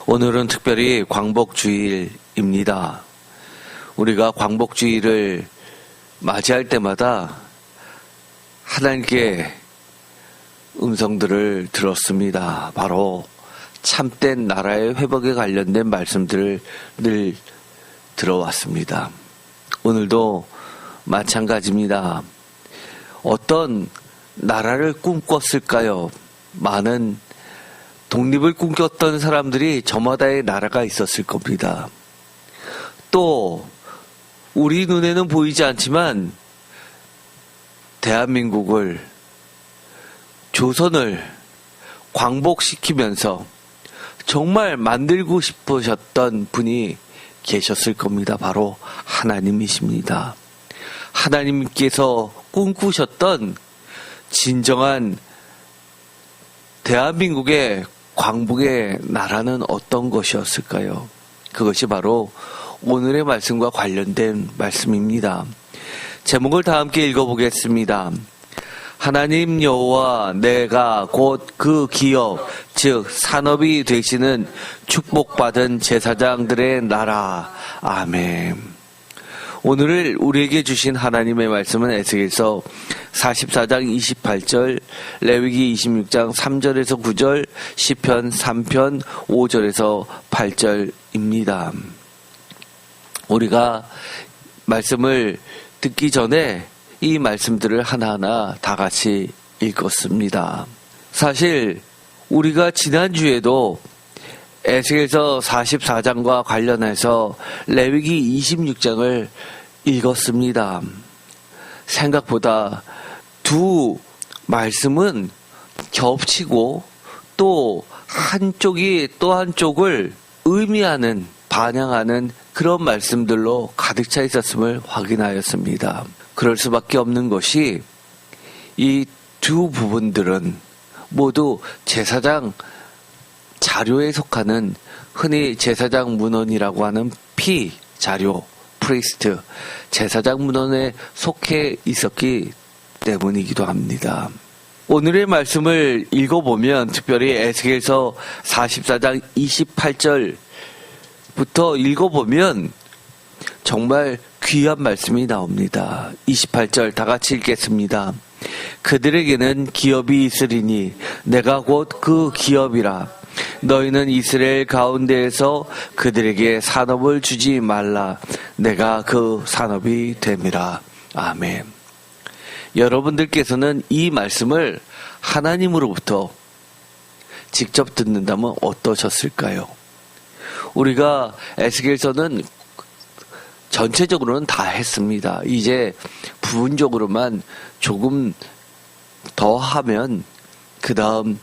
오늘은 특별히 광복주일입니다. 우리가 광복주일을 맞이할 때마다 하나님께 음성들을 들었습니다. 바로 참된 나라의 회복에 관련된 말씀들을 늘 들어왔습니다. 오늘도 마찬가지입니다. 어떤 나라를 꿈꿨을까요? 많은 독립을 꿈꿨던 사람들이 저마다의 나라가 있었을 겁니다. 또 우리 눈에는 보이지 않지만 대한민국을, 조선을 광복시키면서 정말 만들고 싶으셨던 분이 계셨을 겁니다. 바로 하나님이십니다. 하나님께서 꿈꾸셨던 진정한 대한민국의 광복의 나라는 어떤 것이었을까요? 그것이 바로 오늘의 말씀과 관련된 말씀입니다. 제목을 다 함께 읽어보겠습니다. 하나님 여호와 내가 곧 그 기업 즉 산업이 되시는 축복받은 제사장들의 나라. 아멘. 오늘 우리에게 주신 하나님의 말씀은 에스겔서 44장 28절, 레위기 26장 3절에서 9절, 시편 3편 5절에서 8절입니다. 우리가 말씀을 듣기 전에 이 말씀들을 하나하나 다 같이 읽었습니다. 사실 우리가 지난주에도 에스겔서 44장과 관련해서 레위기 26장을 읽었습니다. 생각보다 두 말씀은 겹치고 또 한쪽이 또 한쪽을 의미하는, 반영하는 그런 말씀들로 가득 차 있었음을 확인하였습니다. 그럴 수밖에 없는 것이 이 두 부분들은 모두 제사장 자료에 속하는, 흔히 제사장 문헌이라고 하는 피 자료, 프리스트, 제사장 문헌에 속해 있었기 때문이기도 합니다. 오늘의 말씀을 읽어보면 특별히 에스겔서 44장 28절부터 읽어보면 정말 귀한 말씀이 나옵니다. 28절 다 같이 읽겠습니다. 그들에게는 기업이 있으리니 내가 곧 그 기업이라. 너희는 이스라엘 가운데에서 그들에게 산업을 주지 말라. 내가 그 산업이 됨이라. 아멘. 여러분들께서는 이 말씀을 하나님으로부터 직접 듣는다면 어떠셨을까요? 우리가 에스겔서는 전체적으로는 다 했습니다. 이제 부분적으로만 조금 더 하면 그 다음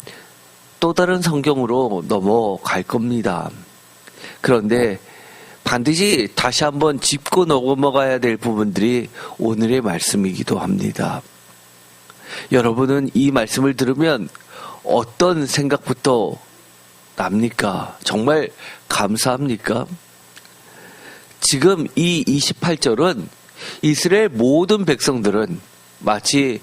또 다른 성경으로 넘어갈 겁니다. 그런데 반드시 다시 한번 짚고 넘어가야 될 부분들이 오늘의 말씀이기도 합니다. 여러분은 이 말씀을 들으면 어떤 생각부터 납니까? 정말 감사합니까? 지금 이 28절은 이스라엘 모든 백성들은 마치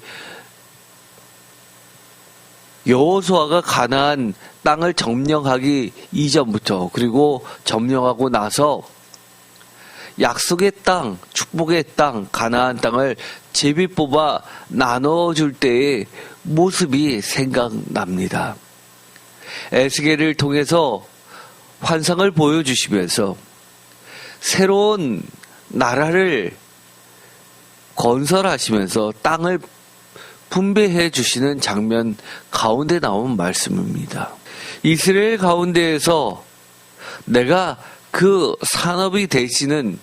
여호수아가 가나안 땅을 점령하기 이전부터, 그리고 점령하고 나서 약속의 땅, 축복의 땅, 가나안 땅을 제비 뽑아 나눠줄 때의 모습이 생각납니다. 에스겔을 통해서 환상을 보여주시면서 새로운 나라를 건설하시면서 땅을 분배해 주시는 장면 가운데 나온 말씀입니다. 이스라엘 가운데에서 내가 그 산업이 되시는,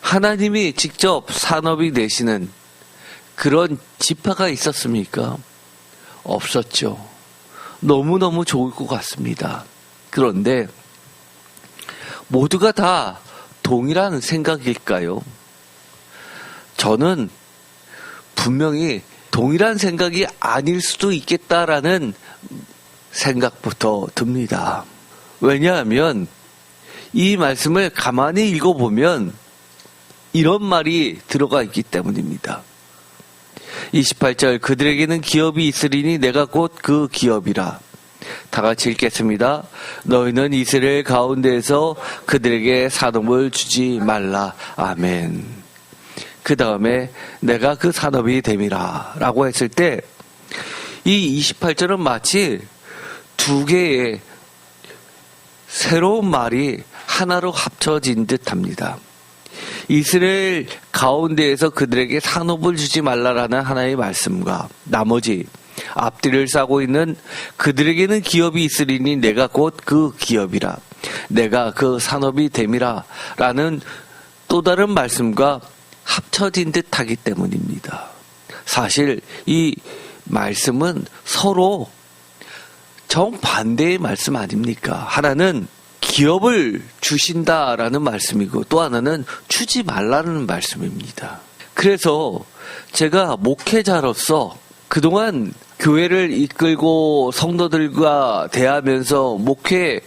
하나님이 직접 산업이 되시는 그런 지파가 있었습니까? 없었죠. 너무너무 좋을 것 같습니다. 그런데 모두가 다 동일한 생각일까요? 저는 분명히 동일한 생각이 아닐 수도 있겠다라는 생각부터 듭니다. 왜냐하면 이 말씀을 가만히 읽어보면 이런 말이 들어가 있기 때문입니다. 28절 그들에게는 기업이 있으리니 내가 곧 그 기업이라. 다 같이 읽겠습니다. 너희는 이스라엘 가운데에서 그들에게 산업을 주지 말라. 아멘. 그 다음에 내가 그 산업이 됨이라 라고 했을 때 이 28절은 마치 두 개의 새로운 말이 하나로 합쳐진 듯 합니다. 이스라엘 가운데에서 그들에게 산업을 주지 말라라는 하나의 말씀과 나머지 앞뒤를 싸고 있는 그들에게는 기업이 있으리니 내가 곧 그 기업이라, 내가 그 산업이 됨이라 라는 또 다른 말씀과 합쳐진 듯 하기 때문입니다. 사실 이 말씀은 서로 정반대의 말씀 아닙니까? 하나는 기업을 주신다라는 말씀이고 또 하나는 주지 말라는 말씀입니다. 그래서 제가 목회자로서 그동안 교회를 이끌고 성도들과 대하면서 목회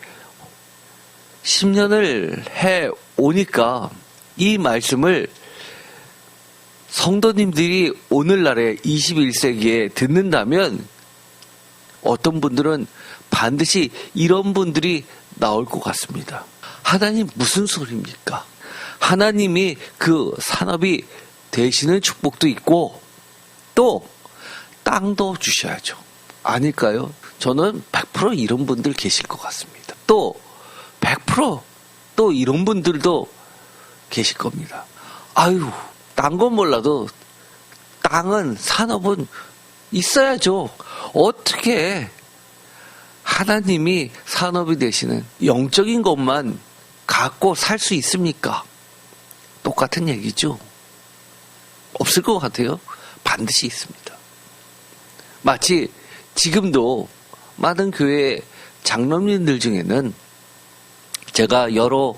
10년을 해 오니까 이 말씀을 성도님들이 오늘날에 21세기에 듣는다면 어떤 분들은 반드시 이런 분들이 나올 것 같습니다. 하나님 무슨 소리입니까? 하나님이 그 산업이 되시는 축복도 있고 또 땅도 주셔야죠. 아닐까요? 저는 100% 이런 분들 계실 것 같습니다. 또 100% 또 이런 분들도 계실 겁니다. 아유, 딴 건 몰라도 땅은 산업은 있어야죠. 어떻게 하나님이 산업이 되시는 영적인 것만 갖고 살 수 있습니까? 똑같은 얘기죠. 없을 것 같아요. 반드시 있습니다. 마치 지금도 많은 교회 장로님들 중에는 제가 여러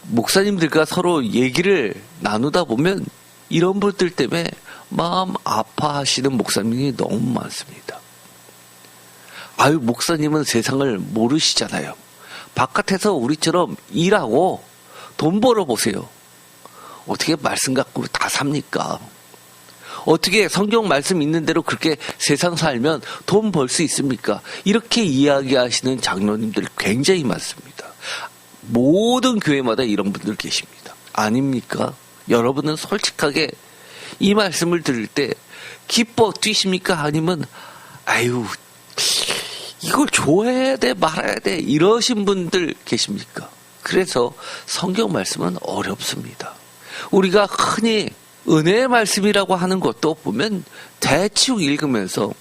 목사님들과 서로 얘기를 나누다 보면 이런 분들 때문에 마음 아파하시는 목사님이 너무 많습니다. 아유, 목사님은 세상을 모르시잖아요. 바깥에서 우리처럼 일하고 돈 벌어보세요. 어떻게 말씀 갖고 다 삽니까? 어떻게 성경 말씀 있는 대로 그렇게 세상 살면 돈 벌 수 있습니까? 이렇게 이야기하시는 장로님들 굉장히 많습니다. 모든 교회마다 이런 분들 계십니다. 아닙니까? 여러분은 솔직하게 이 말씀을 들을 때 기뻐 뛰십니까? 아니면 아유, 이걸 좋아해야 돼 말아야 돼 이러신 분들 계십니까? 그래서 성경 말씀은 어렵습니다. 우리가 흔히 은혜의 말씀이라고 하는 것도 보면 대충 읽으면서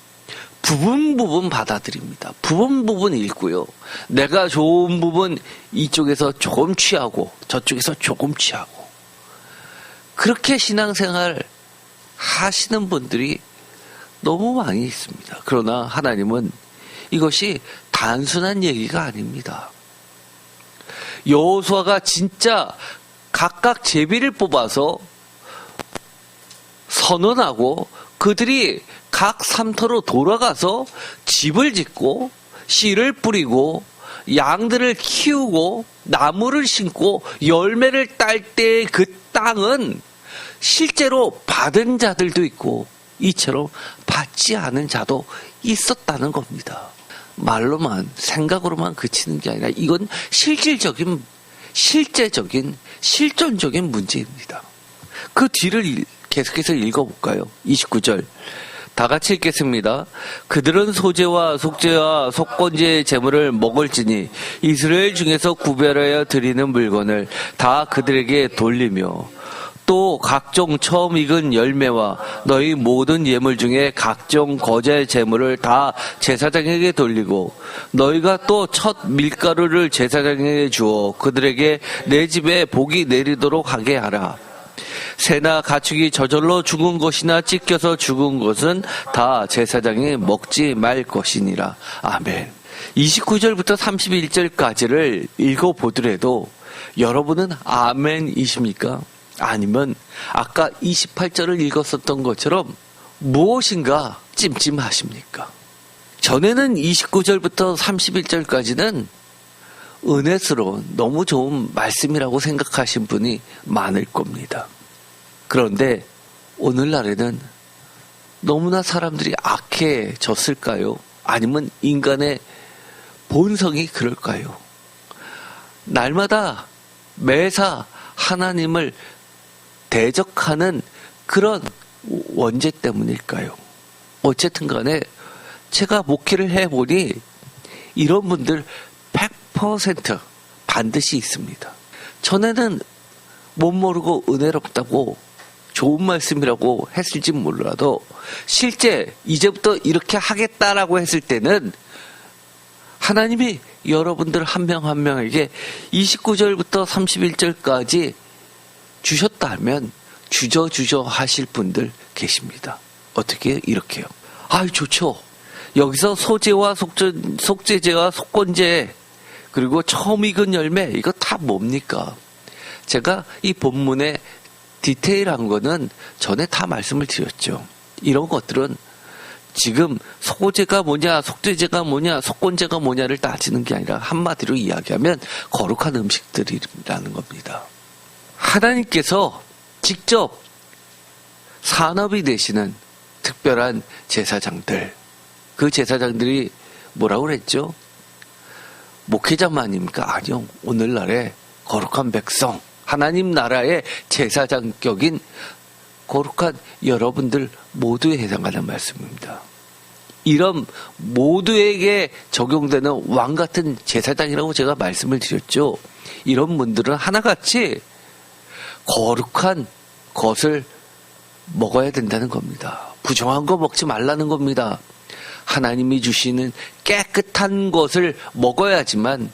부분 받아들입니다. 부분 읽고요. 내가 좋은 부분 이쪽에서 조금 취하고 저쪽에서 조금 취하고 그렇게 신앙생활 하시는 분들이 너무 많이 있습니다. 그러나 하나님은 이것이 단순한 얘기가 아닙니다. 여호수아가 진짜 각각 제비를 뽑아서 선언하고 그들이 각 삼터로 돌아가서 집을 짓고 씨를 뿌리고 양들을 키우고 나무를 심고 열매를 딸 때 그 땅은 실제로 받은 자들도 있고 이처럼 받지 않은 자도 있었다는 겁니다. 말로만 생각으로만 그치는 게 아니라 이건 실질적인 실제적인 실존적인 문제입니다. 그 뒤를 계속해서 읽어볼까요? 29절 다 같이 읽겠습니다. 그들은 소제와 속죄와 속건제의 제물을 먹을지니 이스라엘 중에서 구별하여 드리는 물건을 다 그들에게 돌리며 또 각종 처음 익은 열매와 너희 모든 예물 중에 각종 거제 제물을 다 제사장에게 돌리고 너희가 또 첫 밀가루를 제사장에게 주어 그들에게 내 집에 복이 내리도록 하게 하라. 새나 가축이 저절로 죽은 것이나 찢겨서 죽은 것은 다 제사장이 먹지 말 것이니라. 아멘. 29절부터 31절까지를 읽어보더라도 여러분은 아멘이십니까? 아니면 아까 28절을 읽었었던 것처럼 무엇인가 찜찜하십니까? 전에는 29절부터 31절까지는 은혜스러운 너무 좋은 말씀이라고 생각하신 분이 많을 겁니다. 그런데 오늘날에는 너무나 사람들이 악해졌을까요? 아니면 인간의 본성이 그럴까요? 날마다 매사 하나님을 대적하는 그런 원죄 때문일까요? 어쨌든 간에 제가 목회를 해보니 이런 분들 100% 반드시 있습니다. 전에는 못 모르고 은혜롭다고 좋은 말씀이라고 했을지 몰라도 실제 이제부터 이렇게 하겠다라고 했을 때는 하나님이 여러분들 한 명 한 명에게 29절부터 31절까지 주셨다면 주저 하실 분들 계십니다. 어떻게 이렇게요? 좋죠. 여기서 소재와 속죄제와 속건제 그리고 처음 익은 열매 이거 다 뭡니까? 제가 이 본문의 디테일한 거는 전에 다 말씀을 드렸죠. 이런 것들은 지금 소재가 뭐냐, 속죄제가 뭐냐, 속건제가 뭐냐를 따지는 게 아니라 한마디로 이야기하면 거룩한 음식들이라는 겁니다. 하나님께서 직접 산업이 되시는 특별한 제사장들, 그 제사장들이 뭐라고 그랬죠? 목회자만입니까? 아니요. 오늘날의 거룩한 백성, 하나님 나라의 제사장격인 거룩한 여러분들 모두에 해당하는 말씀입니다. 이런 모두에게 적용되는 왕 같은 제사장이라고 제가 말씀을 드렸죠. 이런 분들은 하나같이 거룩한 것을 먹어야 된다는 겁니다. 부정한 거 먹지 말라는 겁니다. 하나님이 주시는 깨끗한 것을 먹어야지만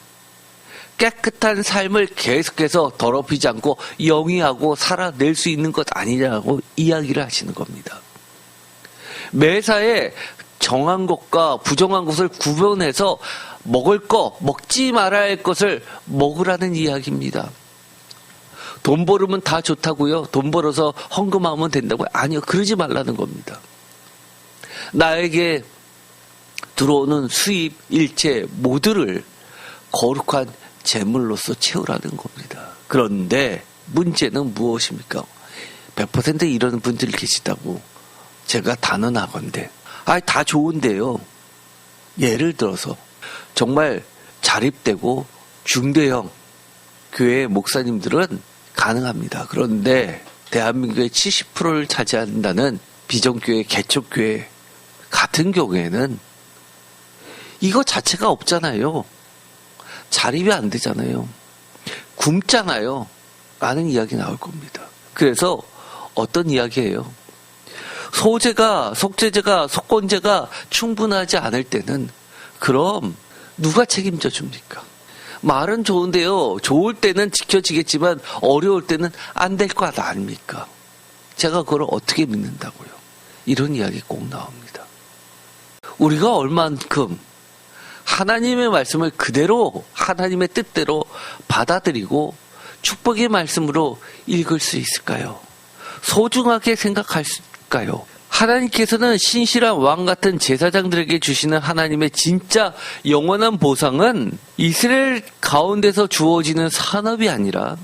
깨끗한 삶을 계속해서 더럽히지 않고 영위하고 살아낼 수 있는 것 아니냐고 이야기를 하시는 겁니다. 매사에 정한 것과 부정한 것을 구분해서 먹을 거, 먹지 말아야 할 것을 먹으라는 이야기입니다. 돈 벌으면 다 좋다고요? 돈 벌어서 헌금하면 된다고요? 아니요. 그러지 말라는 겁니다. 나에게 들어오는 수입, 일체 모두를 거룩한 재물로서 채우라는 겁니다. 그런데 문제는 무엇입니까? 100% 이런 분들이 계시다고 제가 단언하건대 다 좋은데요. 예를 들어서 정말 자립되고 중대형 교회 목사님들은 가능합니다. 그런데 대한민국의 70%를 차지한다는 비전교회, 개척교회 같은 경우에는 이거 자체가 없잖아요. 자립이 안 되잖아요. 굶잖아요. 라는 이야기 나올 겁니다. 그래서 어떤 이야기예요? 소재가, 속죄제가, 속건제가 충분하지 않을 때는 그럼 누가 책임져 줍니까? 말은 좋은데요. 좋을 때는 지켜지겠지만 어려울 때는 안 될 것 아닙니까? 제가 그걸 어떻게 믿는다고요? 이런 이야기 꼭 나옵니다. 우리가 얼만큼 하나님의 말씀을 그대로 하나님의 뜻대로 받아들이고 축복의 말씀으로 읽을 수 있을까요? 소중하게 생각할까요? 하나님께서는 신실한 왕 같은 제사장들에게 주시는 하나님의 진짜 영원한 보상은 이스라엘 가운데서 주어지는 산업이 아니라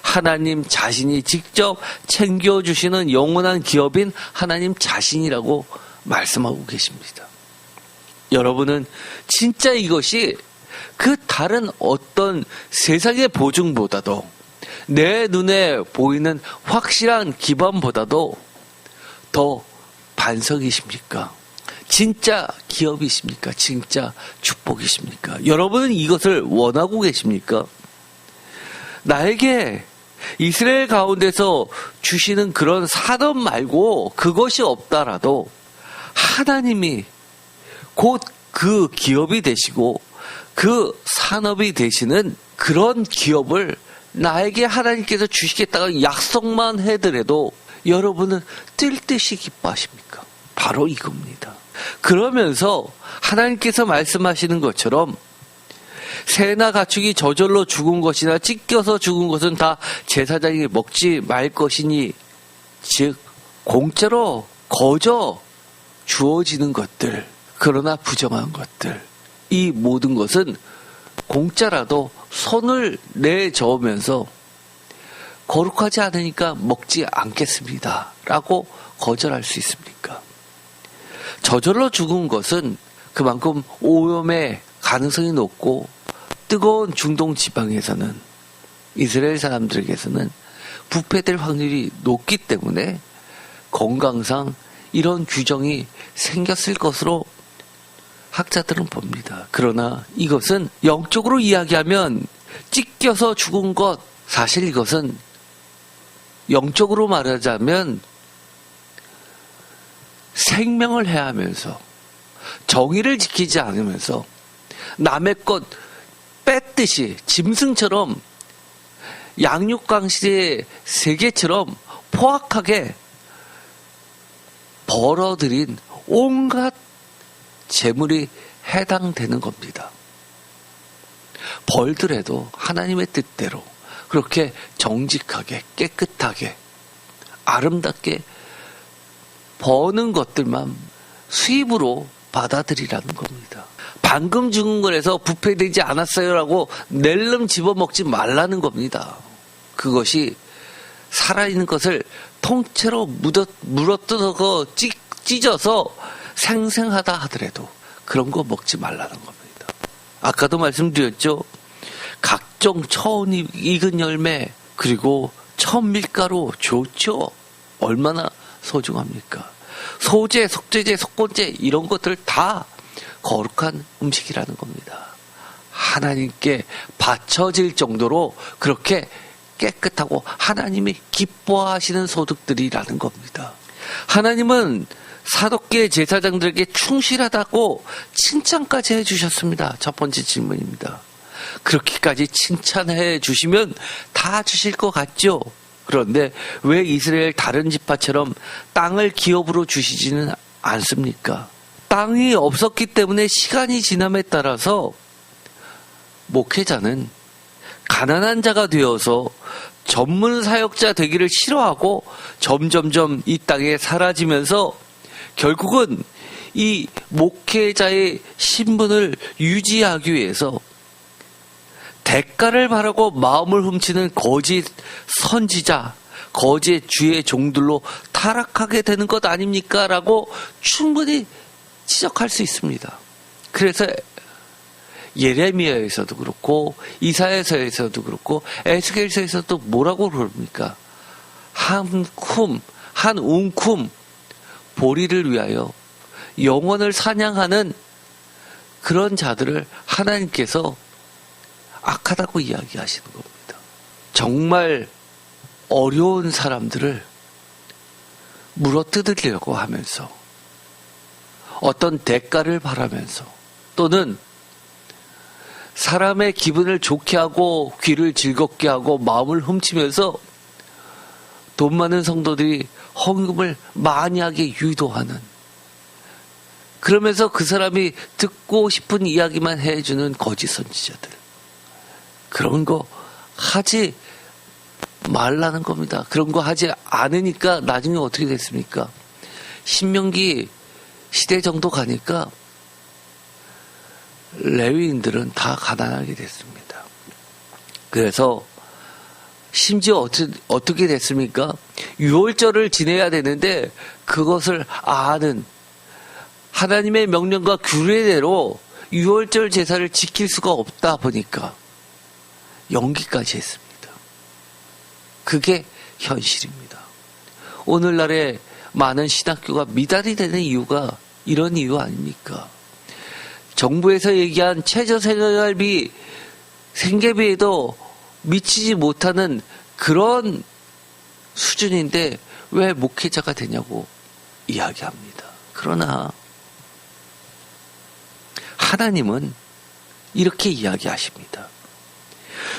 하나님 자신이 직접 챙겨주시는 영원한 기업인 하나님 자신이라고 말씀하고 계십니다. 여러분은 진짜 이것이 그 다른 어떤 세상의 보증보다도 내 눈에 보이는 확실한 기반보다도 더 반석이십니까? 진짜 기업이십니까? 진짜 축복이십니까? 여러분은 이것을 원하고 계십니까? 나에게 이스라엘 가운데서 주시는 그런 산업 말고 그것이 없다라도 하나님이 곧 그 기업이 되시고 그 산업이 되시는 그런 기업을 나에게 하나님께서 주시겠다고 약속만 해더라도 여러분은 뜰 듯이 기뻐하십니까? 바로 이겁니다. 그러면서 하나님께서 말씀하시는 것처럼 새나 가축이 저절로 죽은 것이나 찢겨서 죽은 것은 다 제사장이 먹지 말 것이니 즉 공짜로 거저 주어지는 것들 그러나 부정한 것들 이 모든 것은 공짜라도 손을 내저으면서 거룩하지 않으니까 먹지 않겠습니다 라고 거절할 수 있습니까? 저절로 죽은 것은 그만큼 오염의 가능성이 높고 뜨거운 중동 지방에서는 이스라엘 사람들에게서는 부패될 확률이 높기 때문에 건강상 이런 규정이 생겼을 것으로 학자들은 봅니다. 그러나 이것은 영적으로 이야기하면 찢겨서 죽은 것, 사실 이것은 영적으로 말하자면 생명을 해하면서 정의를 지키지 않으면서 남의 것 뺐듯이 짐승처럼 양육강실의 세계처럼 포악하게 벌어들인 온갖 재물이 해당되는 겁니다. 벌들에도 하나님의 뜻대로 그렇게 정직하게 깨끗하게 아름답게 버는 것들만 수입으로 받아들이라는 겁니다. 방금 죽은 거에서 부패되지 않았어요라고 낼름 집어먹지 말라는 겁니다. 그것이 살아있는 것을 통째로 물어뜯어 찢어서 생생하다 하더라도 그런 거 먹지 말라는 겁니다. 아까도 말씀드렸죠. 각종 처음 익은 열매 그리고 천밀가루 좋죠. 얼마나 소중합니까? 소재, 속재재, 속건재 이런 것들 다 거룩한 음식이라는 겁니다. 하나님께 바쳐질 정도로 그렇게 깨끗하고 하나님이 기뻐하시는 소득들이라는 겁니다. 하나님은 사독계 제사장들에게 충실하다고 칭찬까지 해주셨습니다. 첫 번째 질문입니다. 그렇게까지 칭찬해 주시면 다 주실 것 같죠? 그런데 왜 이스라엘 다른 지파처럼 땅을 기업으로 주시지는 않습니까? 땅이 없었기 때문에 시간이 지남에 따라서 목회자는 가난한 자가 되어서 전문 사역자 되기를 싫어하고 점점점 이 땅에 사라지면서 결국은 이 목회자의 신분을 유지하기 위해서 대가를 바라고 마음을 훔치는 거짓 선지자, 거짓 주의 종들로 타락하게 되는 것 아닙니까? 라고 충분히 지적할 수 있습니다. 그래서 예레미야에서도 그렇고 이사야서에서도 그렇고 에스겔서에서도 뭐라고 그럽니까? 한 웅큼 보리를 위하여 영혼을 사냥하는 그런 자들을 하나님께서 악하다고 이야기하시는 겁니다. 정말 어려운 사람들을 물어뜯으려고 하면서 어떤 대가를 바라면서 또는 사람의 기분을 좋게 하고 귀를 즐겁게 하고 마음을 훔치면서 돈 많은 성도들이 헌금을 많이 하게 유도하는, 그러면서 그 사람이 듣고 싶은 이야기만 해주는 거짓 선지자들, 그런 거 하지 말라는 겁니다. 그런 거 하지 않으니까 나중에 어떻게 됐습니까? 신명기 시대 정도 가니까 레위인들은 다 가난하게 됐습니다. 그래서 심지어 어떻게 됐습니까? 유월절을 지내야 되는데 그것을 아는 하나님의 명령과 규례대로 유월절 제사를 지킬 수가 없다 보니까 연기까지 했습니다. 그게 현실입니다. 오늘날의 많은 신학교가 미달이 되는 이유가 이런 이유 아닙니까? 정부에서 얘기한 최저생활비, 생계비에도 미치지 못하는 그런 수준인데 왜 목회자가 되냐고 이야기합니다. 그러나 하나님은 이렇게 이야기하십니다.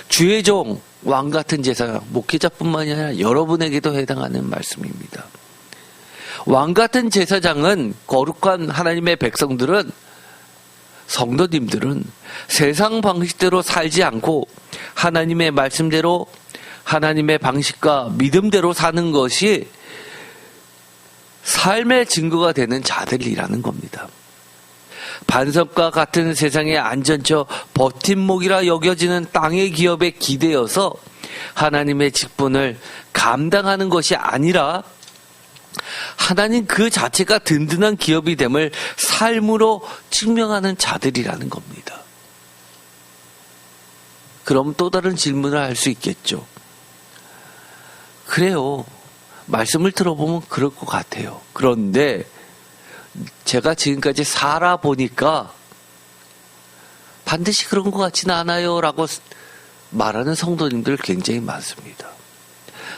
주의 종, 왕 같은 제사, 목회자뿐만이 아니라 여러분에게도 해당하는 말씀입니다. 왕 같은 제사장은, 거룩한 하나님의 백성들은, 성도님들은 세상 방식대로 살지 않고 하나님의 말씀대로, 하나님의 방식과 믿음대로 사는 것이 삶의 증거가 되는 자들이라는 겁니다. 반석과 같은 세상의 안전처 버팀목이라 여겨지는 땅의 기업에 기대어서 하나님의 직분을 감당하는 것이 아니라 하나님 그 자체가 든든한 기업이 됨을 삶으로 증명하는 자들이라는 겁니다. 그럼 또 다른 질문을 할 수 있겠죠. 그래요. 말씀을 들어보면 그럴 것 같아요. 그런데 제가 지금까지 살아보니까 반드시 그런 것 같지는 않아요 라고 말하는 성도님들 굉장히 많습니다.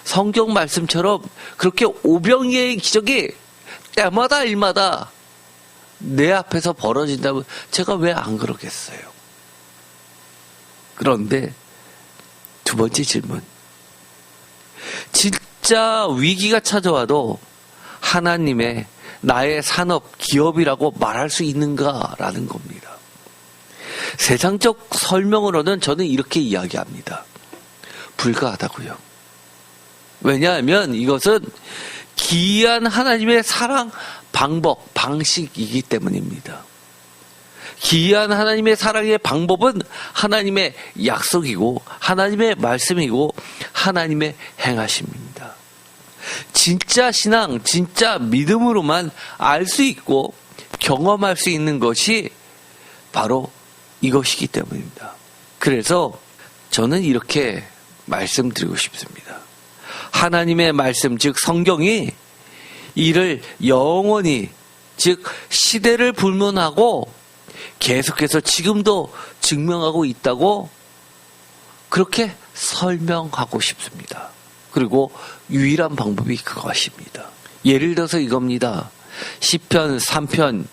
성경 말씀처럼 그렇게 오병이의 기적이 때마다 일마다 내 앞에서 벌어진다면 제가 왜 안 그러겠어요? 그런데 두 번째 질문. 진짜 위기가 찾아와도 하나님의 나의 산업, 기업이라고 말할 수 있는가라는 겁니다. 세상적 설명으로는 저는 이렇게 이야기합니다. 불가하다고요. 왜냐하면 이것은 기이한 하나님의 사랑 방법, 방식이기 때문입니다. 기이한 하나님의 사랑의 방법은 하나님의 약속이고 하나님의 말씀이고 하나님의 행하심입니다. 진짜 신앙, 진짜 믿음으로만 알 수 있고 경험할 수 있는 것이 바로 이것이기 때문입니다. 그래서 저는 이렇게 말씀드리고 싶습니다. 하나님의 말씀, 즉 성경이 이를 영원히, 즉 시대를 불문하고 계속해서 지금도 증명하고 있다고 그렇게 설명하고 싶습니다. 그리고 유일한 방법이 그것입니다. 예를 들어서 이겁니다. 시편 3편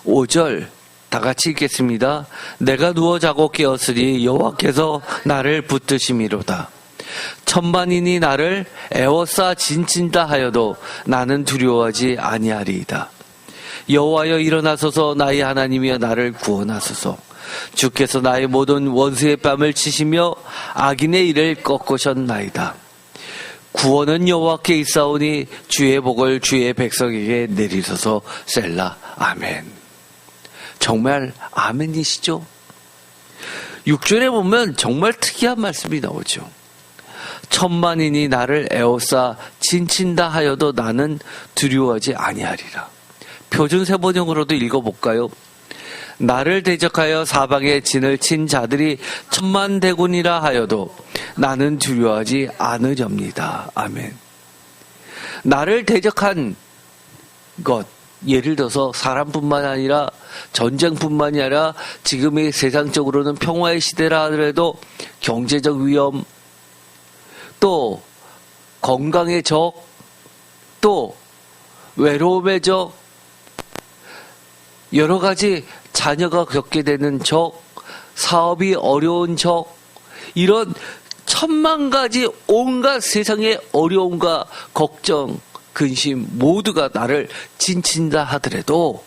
5절 다 같이 읽겠습니다. 내가 누워 자고 깨었으니 여호와께서 나를 붙드심이로다. 천만인이 나를 애워싸 진친다 하여도 나는 두려워하지 아니하리이다. 여호와여 일어나소서. 나의 하나님이여 나를 구원하소서. 주께서 나의 모든 원수의 뺨을 치시며 악인의 일을 꺾으셨나이다. 구원은 여호와께 있사오니 주의 복을 주의 백성에게 내리소서. 셀라. 아멘. 정말 아멘이시죠? 6절에 보면 정말 특이한 말씀이 나오죠. 천만인이 나를 에워싸 진친다 하여도 나는 두려워하지 아니하리라. 표준 세번역으로도 읽어볼까요? 나를 대적하여 사방에 진을 친 자들이 천만대군이라 하여도 나는 두려워하지 않으렵니다. 아멘. 나를 대적한 것, 예를 들어서 사람뿐만 아니라 전쟁뿐만이 아니라 지금의 세상적으로는 평화의 시대라 하더라도 경제적 위험, 또 건강의 적, 또 외로움의 적, 여러 가지 자녀가 겪게 되는 적, 사업이 어려운 적, 이런 천만 가지 온갖 세상의 어려움과 걱정, 근심 모두가 나를 진친다 하더라도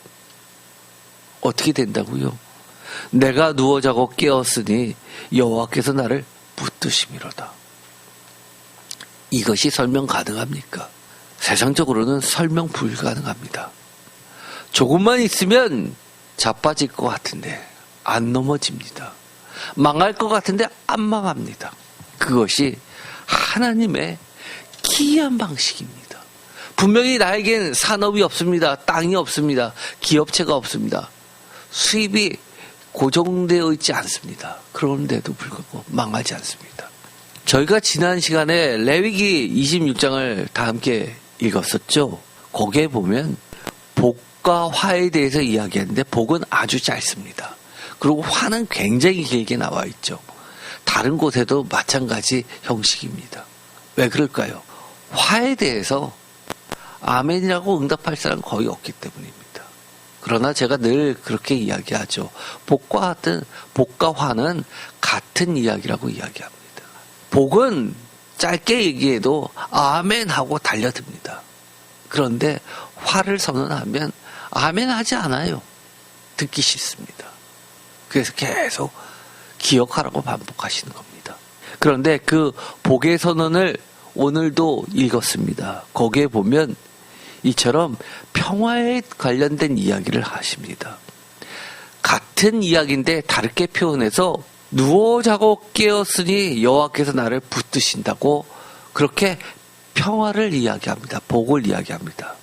어떻게 된다고요? 내가 누워 자고 깨었으니 여호와께서 나를 붙드심이로다. 이것이 설명 가능합니까? 세상적으로는 설명 불가능합니다. 조금만 있으면 자빠질 것 같은데 안 넘어집니다. 망할 것 같은데 안 망합니다. 그것이 하나님의 기이한 방식입니다. 분명히 나에겐 산업이 없습니다. 땅이 없습니다. 기업체가 없습니다. 수입이 고정되어 있지 않습니다. 그런데도 불구하고 망하지 않습니다. 저희가 지난 시간에 레위기 26장을 다 함께 읽었었죠. 거기에 보면 복과 화에 대해서 이야기하는데 복은 아주 짧습니다. 그리고 화는 굉장히 길게 나와 있죠. 다른 곳에도 마찬가지 형식입니다. 왜 그럴까요? 화에 대해서 아멘이라고 응답할 사람은 거의 없기 때문입니다. 그러나 제가 늘 그렇게 이야기하죠. 복과 화는 같은 이야기라고 이야기합니다. 복은 짧게 얘기해도 아멘 하고 달려듭니다. 그런데 화를 선언하면 아멘 하지 않아요. 듣기 싫습니다. 그래서 계속 기억하라고 반복하시는 겁니다. 그런데 그 복의 선언을 오늘도 읽었습니다. 거기에 보면 이처럼 평화에 관련된 이야기를 하십니다. 같은 이야기인데 다르게 표현해서 누워 자고 깨었으니 여호와께서 나를 붙드신다고 그렇게 평화를 이야기합니다. 복을 이야기합니다.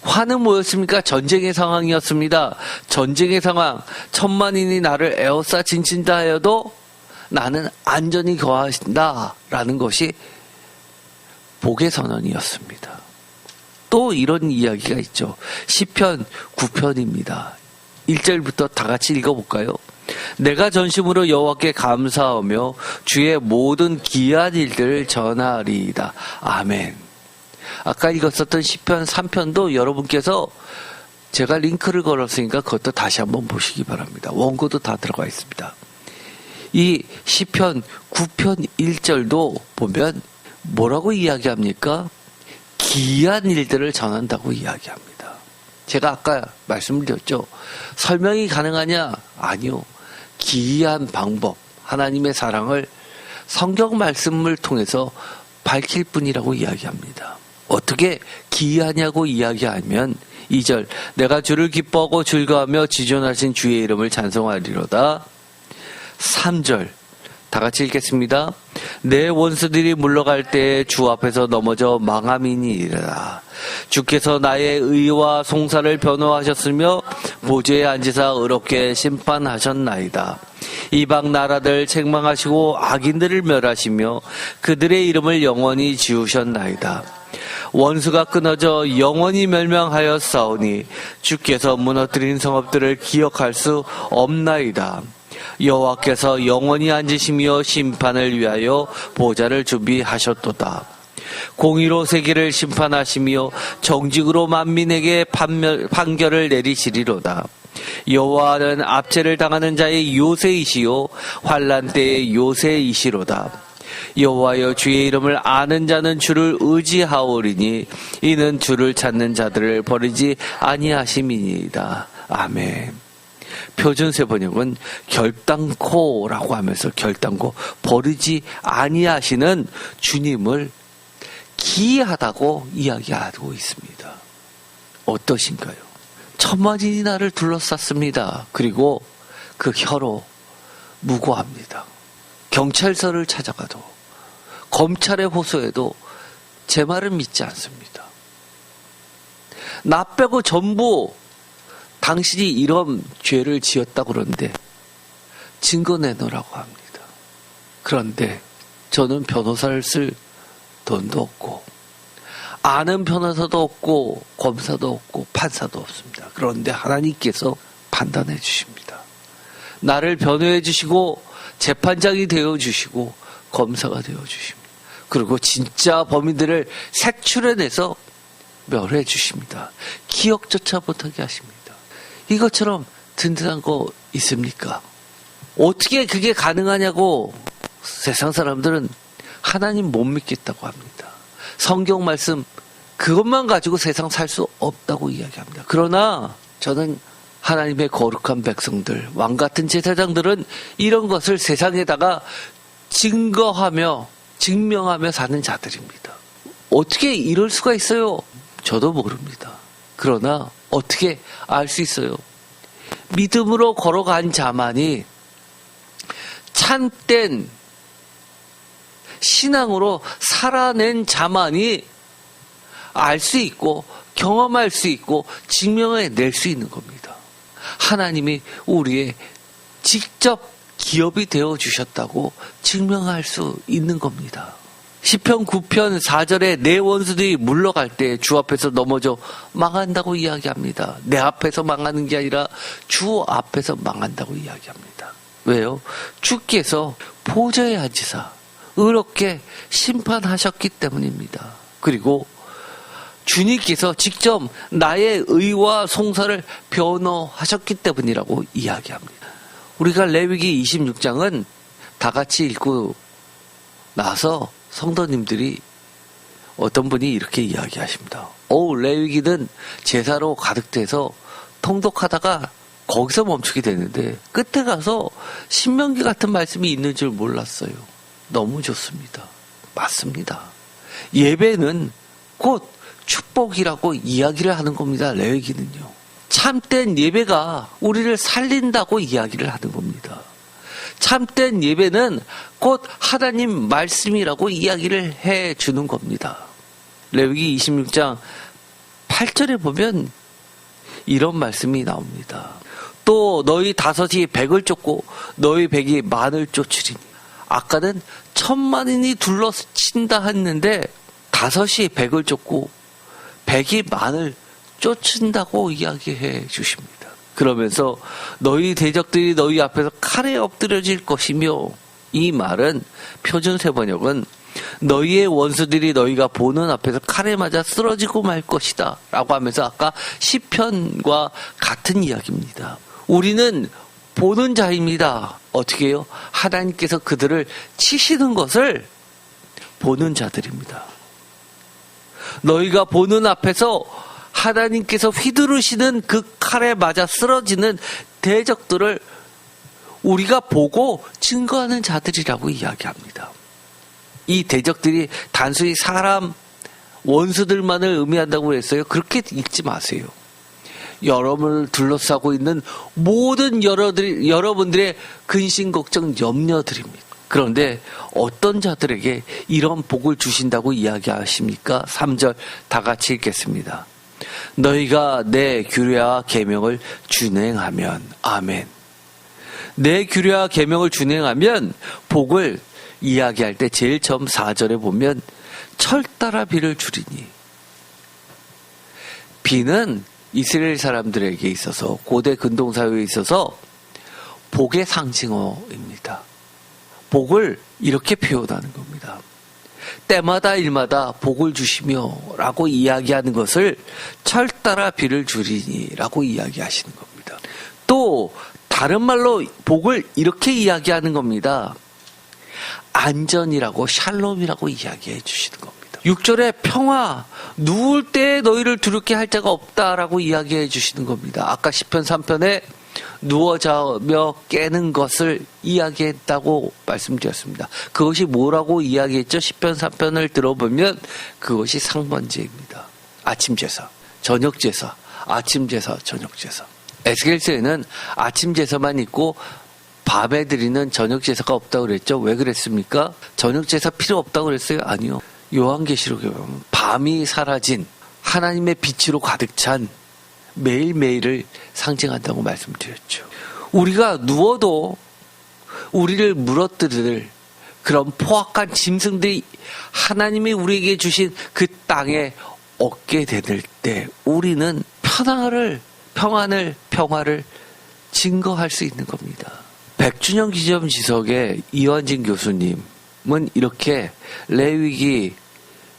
화는 뭐였습니까? 전쟁의 상황이었습니다. 전쟁의 상황, 천만인이 나를 에워싸 진친다 하여도 나는 안전히 거하신다 라는 것이 복의 선언이었습니다. 또 이런 이야기가 있죠. 시편 9편입니다. 1절부터 다 같이 읽어볼까요? 내가 전심으로 여호와께 감사하며 주의 모든 기이한 일들을 전하리이다. 아멘. 아까 읽었었던 시편 3편도 여러분께서 제가 링크를 걸었으니까 그것도 다시 한번 보시기 바랍니다. 원고도 다 들어가 있습니다. 이 시편 9편 1절도 보면 뭐라고 이야기합니까? 기이한 일들을 전한다고 이야기합니다. 제가 아까 말씀드렸죠. 설명이 가능하냐? 아니요. 기이한 방법, 하나님의 사랑을 성경 말씀을 통해서 밝힐 뿐이라고 이야기합니다. 어떻게 기이하냐고 이야기하면 2절 내가 주를 기뻐하고 즐거워하며 지존하신 주의 이름을 찬송하리로다. 3절 다 같이 읽겠습니다. 내 원수들이 물러갈 때 주 앞에서 넘어져 망함이니이다. 주께서 나의 의와 송사를 변호하셨으며 보좌에 앉으사 의롭게 심판하셨나이다. 이방 나라들 책망하시고 악인들을 멸하시며 그들의 이름을 영원히 지우셨나이다. 원수가 끊어져 영원히 멸망하였사오니 주께서 무너뜨린 성읍들을 기억할 수 없나이다. 여호와께서 영원히 앉으시며 심판을 위하여 보좌를 준비하셨도다. 공의로 세계를 심판하시며 정직으로 만민에게 판결을 내리시리로다. 여호와는 압제를 당하는 자의 요새이시요 환난 때의 요새이시로다. 여호와여 주의 이름을 아는 자는 주를 의지하오리니 이는 주를 찾는 자들을 버리지 아니하심이니이다. 아멘. 표준세 번역은 결단코라고 하면서 결단코 버리지 아니하시는 주님을 기이하다고 이야기하고 있습니다. 어떠신가요? 천만인이 나를 둘러쌌습니다. 그리고 그 혀로 무고합니다. 경찰서를 찾아가도 검찰에 호소해도 제 말을 믿지 않습니다. 나 빼고 전부 당신이 이런 죄를 지었다고 그러는데 증거 내놓으라고 합니다. 그런데 저는 변호사를 쓸 돈도 없고 아는 변호사도 없고 검사도 없고 판사도 없습니다. 그런데 하나님께서 판단해 주십니다. 나를 변호해 주시고 재판장이 되어 주시고 검사가 되어 주십니다. 그리고 진짜 범인들을 색출해내서 멸해 주십니다. 기억조차 못하게 하십니다. 이것처럼 든든한 거 있습니까? 어떻게 그게 가능하냐고 세상 사람들은 하나님 못 믿겠다고 합니다. 성경 말씀 그것만 가지고 세상 살 수 없다고 이야기합니다. 그러나 저는 하나님의 거룩한 백성들, 왕같은 제사장들은 이런 것을 세상에다가 증거하며 증명하며 사는 자들입니다. 어떻게 이럴 수가 있어요? 저도 모릅니다. 그러나 어떻게 알 수 있어요? 믿음으로 걸어간 자만이 참된 신앙으로 살아낸 자만이 알 수 있고 경험할 수 있고 증명해낼 수 있는 겁니다. 하나님이 우리의 직접 기업이 되어주셨다고 증명할 수 있는 겁니다. 시편 9편 4절에 내 원수들이 물러갈 때 주 앞에서 넘어져 망한다고 이야기합니다. 내 앞에서 망하는 게 아니라 주 앞에서 망한다고 이야기합니다. 왜요? 주께서 보좌에 앉으사 의롭게 심판하셨기 때문입니다. 그리고 주님께서 직접 나의 의와 송사를 변호하셨기 때문이라고 이야기합니다. 우리가 레위기 26장은 다 같이 읽고 나서 성도님들이 어떤 분이 이렇게 이야기하십니다. 레위기는 제사로 가득 돼서 통독하다가 거기서 멈추게 되는데 끝에 가서 신명기 같은 말씀이 있는 줄 몰랐어요. 너무 좋습니다. 맞습니다. 예배는 곧 축복이라고 이야기를 하는 겁니다. 레위기는요. 참된 예배가 우리를 살린다고 이야기를 하는 겁니다. 참된 예배는 곧 하나님 말씀이라고 이야기를 해주는 겁니다. 레위기 26장 8절에 보면 이런 말씀이 나옵니다. 또 너희 다섯이 백을 쫓고 너희 백이 만을 쫓으리니. 아까는 1000만인이 둘러친다 했는데 다섯이 백을 쫓고 백이 만을 쫓는다고 이야기해 주십니다. 그러면서 너희 대적들이 너희 앞에서 칼에 엎드려질 것이며, 이 말은 표준 세번역은 너희의 원수들이 너희가 보는 앞에서 칼에 맞아 쓰러지고 말 것이다 라고 하면서 아까 시편과 같은 이야기입니다. 우리는 보는 자입니다. 어떻게 해요? 하나님께서 그들을 치시는 것을 보는 자들입니다. 너희가 보는 앞에서 하나님께서 휘두르시는 그 칼에 맞아 쓰러지는 대적들을 우리가 보고 증거하는 자들이라고 이야기합니다. 이 대적들이 단순히 사람, 원수들만을 의미한다고 했어요. 그렇게 읽지 마세요. 여러분을 둘러싸고 있는 모든 여러분들의 근심, 걱정, 염려들입니다. 그런데 어떤 자들에게 이런 복을 주신다고 이야기하십니까? 3절 다 같이 읽겠습니다. 너희가 내 규례와 계명을 준행하면, 아멘. 내 규례와 계명을 준행하면 복을 이야기할 때 제일 처음 4절에 보면 철 따라 비를 주리니. 비는 이스라엘 사람들에게 있어서, 고대 근동사회에 있어서 복의 상징어입니다. 복을 이렇게 표현하는 겁니다. 때마다 일마다 복을 주시며 라고 이야기하는 것을 철 따라 비를 주리니 라고 이야기하시는 겁니다. 또 다른 말로 복을 이렇게 이야기하는 겁니다. 안전이라고, 샬롬이라고 이야기해 주시는 겁니다. 6절에 평화, 누울 때 너희를 두렵게 할 자가 없다라고 이야기해 주시는 겁니다. 아까 시편 3편에 누워 자며 깨는 것을 이야기했다고 말씀드렸습니다. 그것이 뭐라고 이야기했죠? 시편 3편을 들어보면 그것이 상번제입니다. 아침 제사, 저녁 제사, 아침 제사, 저녁 제사. 에스겔서에는 아침 제사만 있고 밤에 드리는 저녁 제사가 없다고 그랬죠. 왜 그랬습니까? 저녁 제사 필요 없다고 그랬어요? 아니요. 요한계시록에 보면 밤이 사라진 하나님의 빛으로 가득 찬 매일매일을 상징한다고 말씀드렸죠. 우리가 누워도 우리를 물어뜯을 그런 포악한 짐승들이 하나님이 우리에게 주신 그 땅에 얻게 될 때 우리는 평화를 증거할 수 있는 겁니다. 100주년 기념 지석의 이완진 교수님은 이렇게 레위기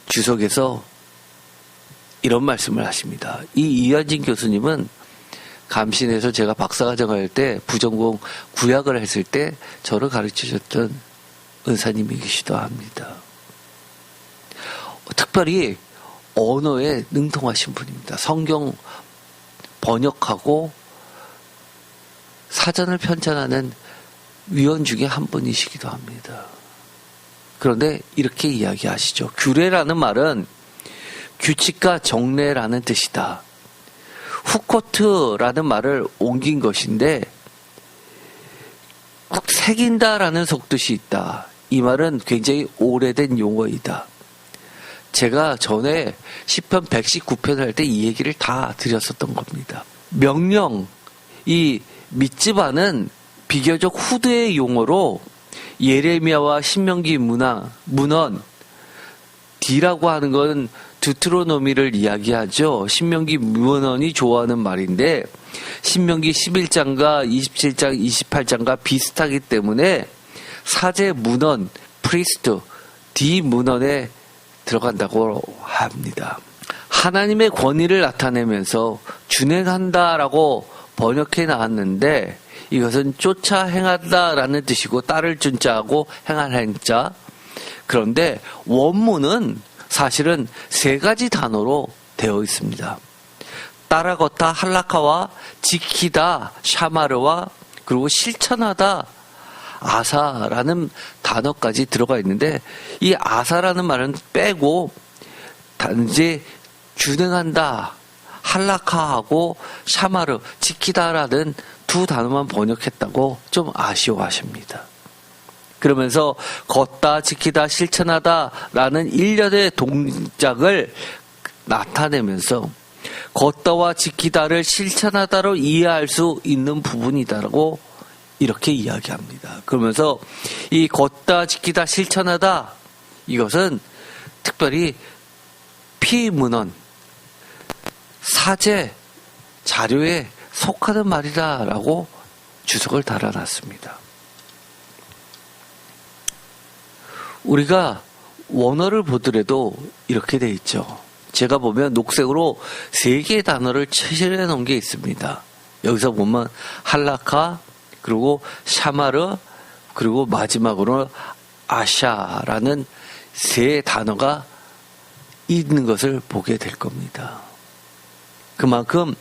주석에서 이런 말씀을 하십니다. 이 이완진 교수님은 감신에서 제가 박사과정을 할 때 부전공 구약을 했을 때 저를 가르치셨던 은사님이시기도 합니다. 특별히 언어에 능통하신 분입니다. 성경 번역하고 사전을 편찬하는 위원 중에 한 분이시기도 합니다. 그런데 이렇게 이야기하시죠. 규례라는 말은 규칙과 정례라는 뜻이다. 후코트라는 말을 옮긴 것인데 새긴다라는 속뜻이 있다. 이 말은 굉장히 오래된 용어이다. 제가 전에 시편 119편을 할 때 이 얘기를 다 드렸었던 겁니다. 명령, 이 미tz바는 비교적 후대의 용어로 예레미야와 신명기 문헌, D라고 하는 건 두트로노미를 이야기하죠. 신명기 문헌이 좋아하는 말인데 신명기 11장과 27장, 28장과 비슷하기 때문에 사제 문헌, 프리스트, D 문헌에 들어간다고 합니다. 하나님의 권위를 나타내면서 준행한다라고 번역해 나왔는데 이것은 쫓아 행한다라는 뜻이고 따를 준자하고 행할 행자. 그런데 원문은 사실은 세 가지 단어로 되어 있습니다. 따라걷다 할라카와 지키다 샤마르와 그리고 실천하다 아사라는 단어까지 들어가 있는데 이 아사라는 말은 빼고 단지 준행한다 할라카하고 샤마르 지키다라는 두 단어만 번역했다고 좀 아쉬워하십니다. 그러면서 걷다, 지키다, 실천하다라는 일련의 동작을 나타내면서 걷다와 지키다를 실천하다로 이해할 수 있는 부분이다라고 이렇게 이야기합니다. 그러면서 이 걷다, 지키다, 실천하다, 이것은 특별히 피문헌, 사제, 자료에 속하는 말이다라고 주석을 달아놨습니다. 우리가 원어를 보더라도 이렇게 돼 있죠. 제가 보면 녹색으로 3개의 단어를 칠해 놓은 게 있습니다. 여기서 보면 할라카, 그리고 샤마르, 그리고 마지막으로 아샤라는 3 단어가 있는 것을 보게 될 겁니다. 그만큼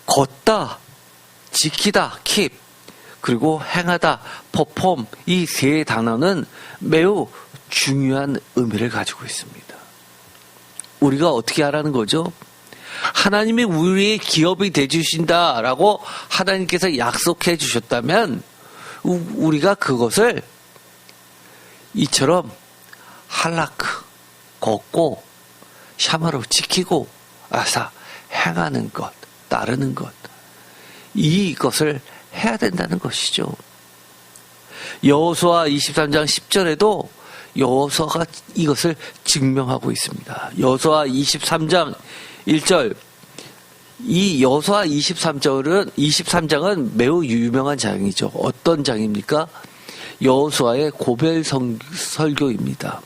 걷다, 지키다, keep, 그리고 행하다, perform, 이 3 단어는 매우 중요한 의미를 가지고 있습니다. 우리가 어떻게 하라는 거죠? 하나님이 우리의 기업이 되주신다라고 하나님께서 약속해 주셨다면 우리가 그것을 이처럼 할라크, 걷고 샤마로 지키고 아사, 행하는 것, 따르는 것, 이것을 해야 된다는 것이죠. 여호수아 23장 10절에도 여호수아가 이것을 증명하고 있습니다. 여호수아 23장 1절, 이 여호수아 23장은 매우 유명한 장이죠. 어떤 장입니까? 여호수아의 고별 설교입니다.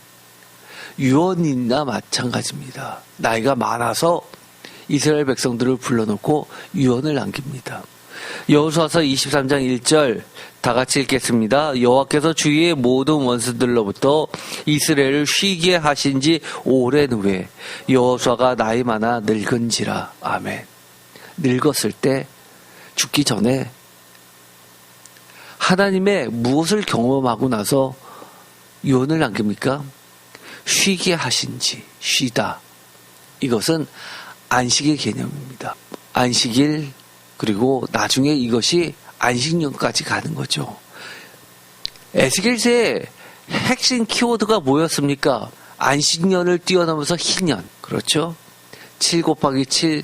유언이나 마찬가지입니다. 나이가 많아서 이스라엘 백성들을 불러놓고 유언을 남깁니다. 여호수아서 23장 1절 다 같이 읽겠습니다. 여호와께서 주위의 모든 원수들로부터 이스라엘을 쉬게 하신 지 오랜 후에 여호수아가 나이 많아 늙은지라. 아멘. 늙었을 때 죽기 전에 하나님의 무엇을 경험하고 나서 유언을 남깁니까? 쉬게 하신지, 쉬다. 이것은 안식의 개념입니다. 안식일, 그리고 나중에 이것이 안식년까지 가는 거죠. 에스겔서의 핵심 키워드가 뭐였습니까? 안식년을 뛰어넘어서 희년. 그렇죠? 7 곱하기 7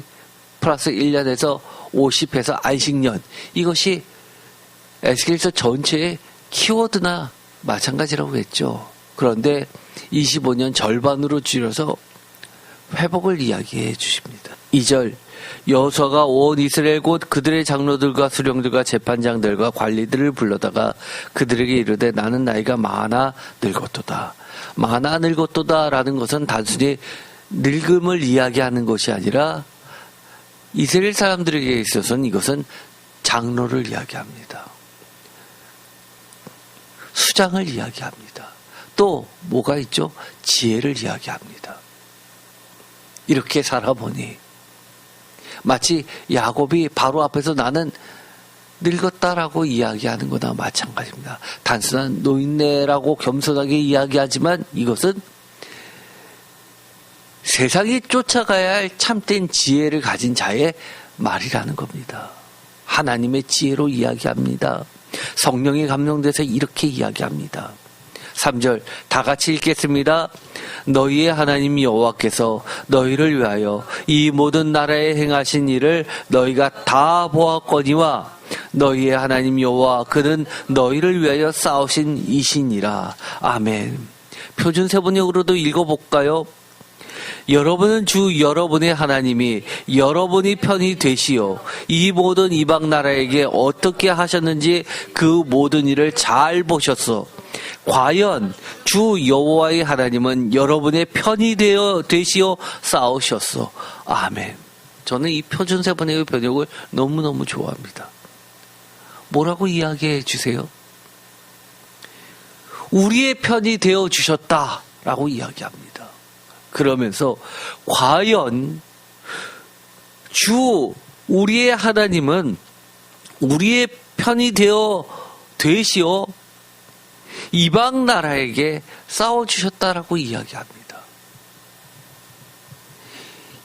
플러스 1년에서 50해서 안식년. 이것이 에스겔서 전체의 키워드나 마찬가지라고 했죠. 그런데 25년 절반으로 줄여서 회복을 이야기해 주십니다. 2절, 여호수아가 온 이스라엘 곧 그들의 장로들과 수령들과 재판장들과 관리들을 불러다가 그들에게 이르되 나는 나이가 많아 늙었도다. 많아 늙었도다 라는 것은 단순히 늙음을 이야기하는 것이 아니라 이스라엘 사람들에게 있어서는 이것은 장로를 이야기합니다. 수장을 이야기합니다. 또 뭐가 있죠? 지혜를 이야기합니다. 이렇게 살아보니 마치 야곱이 바로 앞에서 나는 늙었다라고 이야기하는 거나 마찬가지입니다. 단순한 노인네라고 겸손하게 이야기하지만 이것은 세상이 쫓아가야 할 참된 지혜를 가진 자의 말이라는 겁니다. 하나님의 지혜로 이야기합니다. 성령이 감동돼서 이렇게 이야기합니다. 3절 다 같이 읽겠습니다. 너희의 하나님 여호와께서 너희를 위하여 이 모든 나라에 행하신 일을 너희가 다 보았거니와 너희의 하나님 여호와 그는 너희를 위하여 싸우신 이시니라. 아멘. 표준 세번역으로도 읽어볼까요? 여러분은 주 여러분의 하나님이 여러분이 편히 되시오. 이 모든 이방 나라에게 어떻게 하셨는지 그 모든 일을 잘 보셨소. 과연 주 여호와의 하나님은 여러분의 편이 되시어 싸우셨소. 아멘. 저는 이 표준 세번역의 번역을 너무너무 좋아합니다. 뭐라고 이야기해 주세요? 우리의 편이 되어 주셨다라고 이야기합니다. 그러면서 과연 주 우리의 하나님은 우리의 편이 되시어 이방 나라에게 싸워주셨다라고 이야기합니다.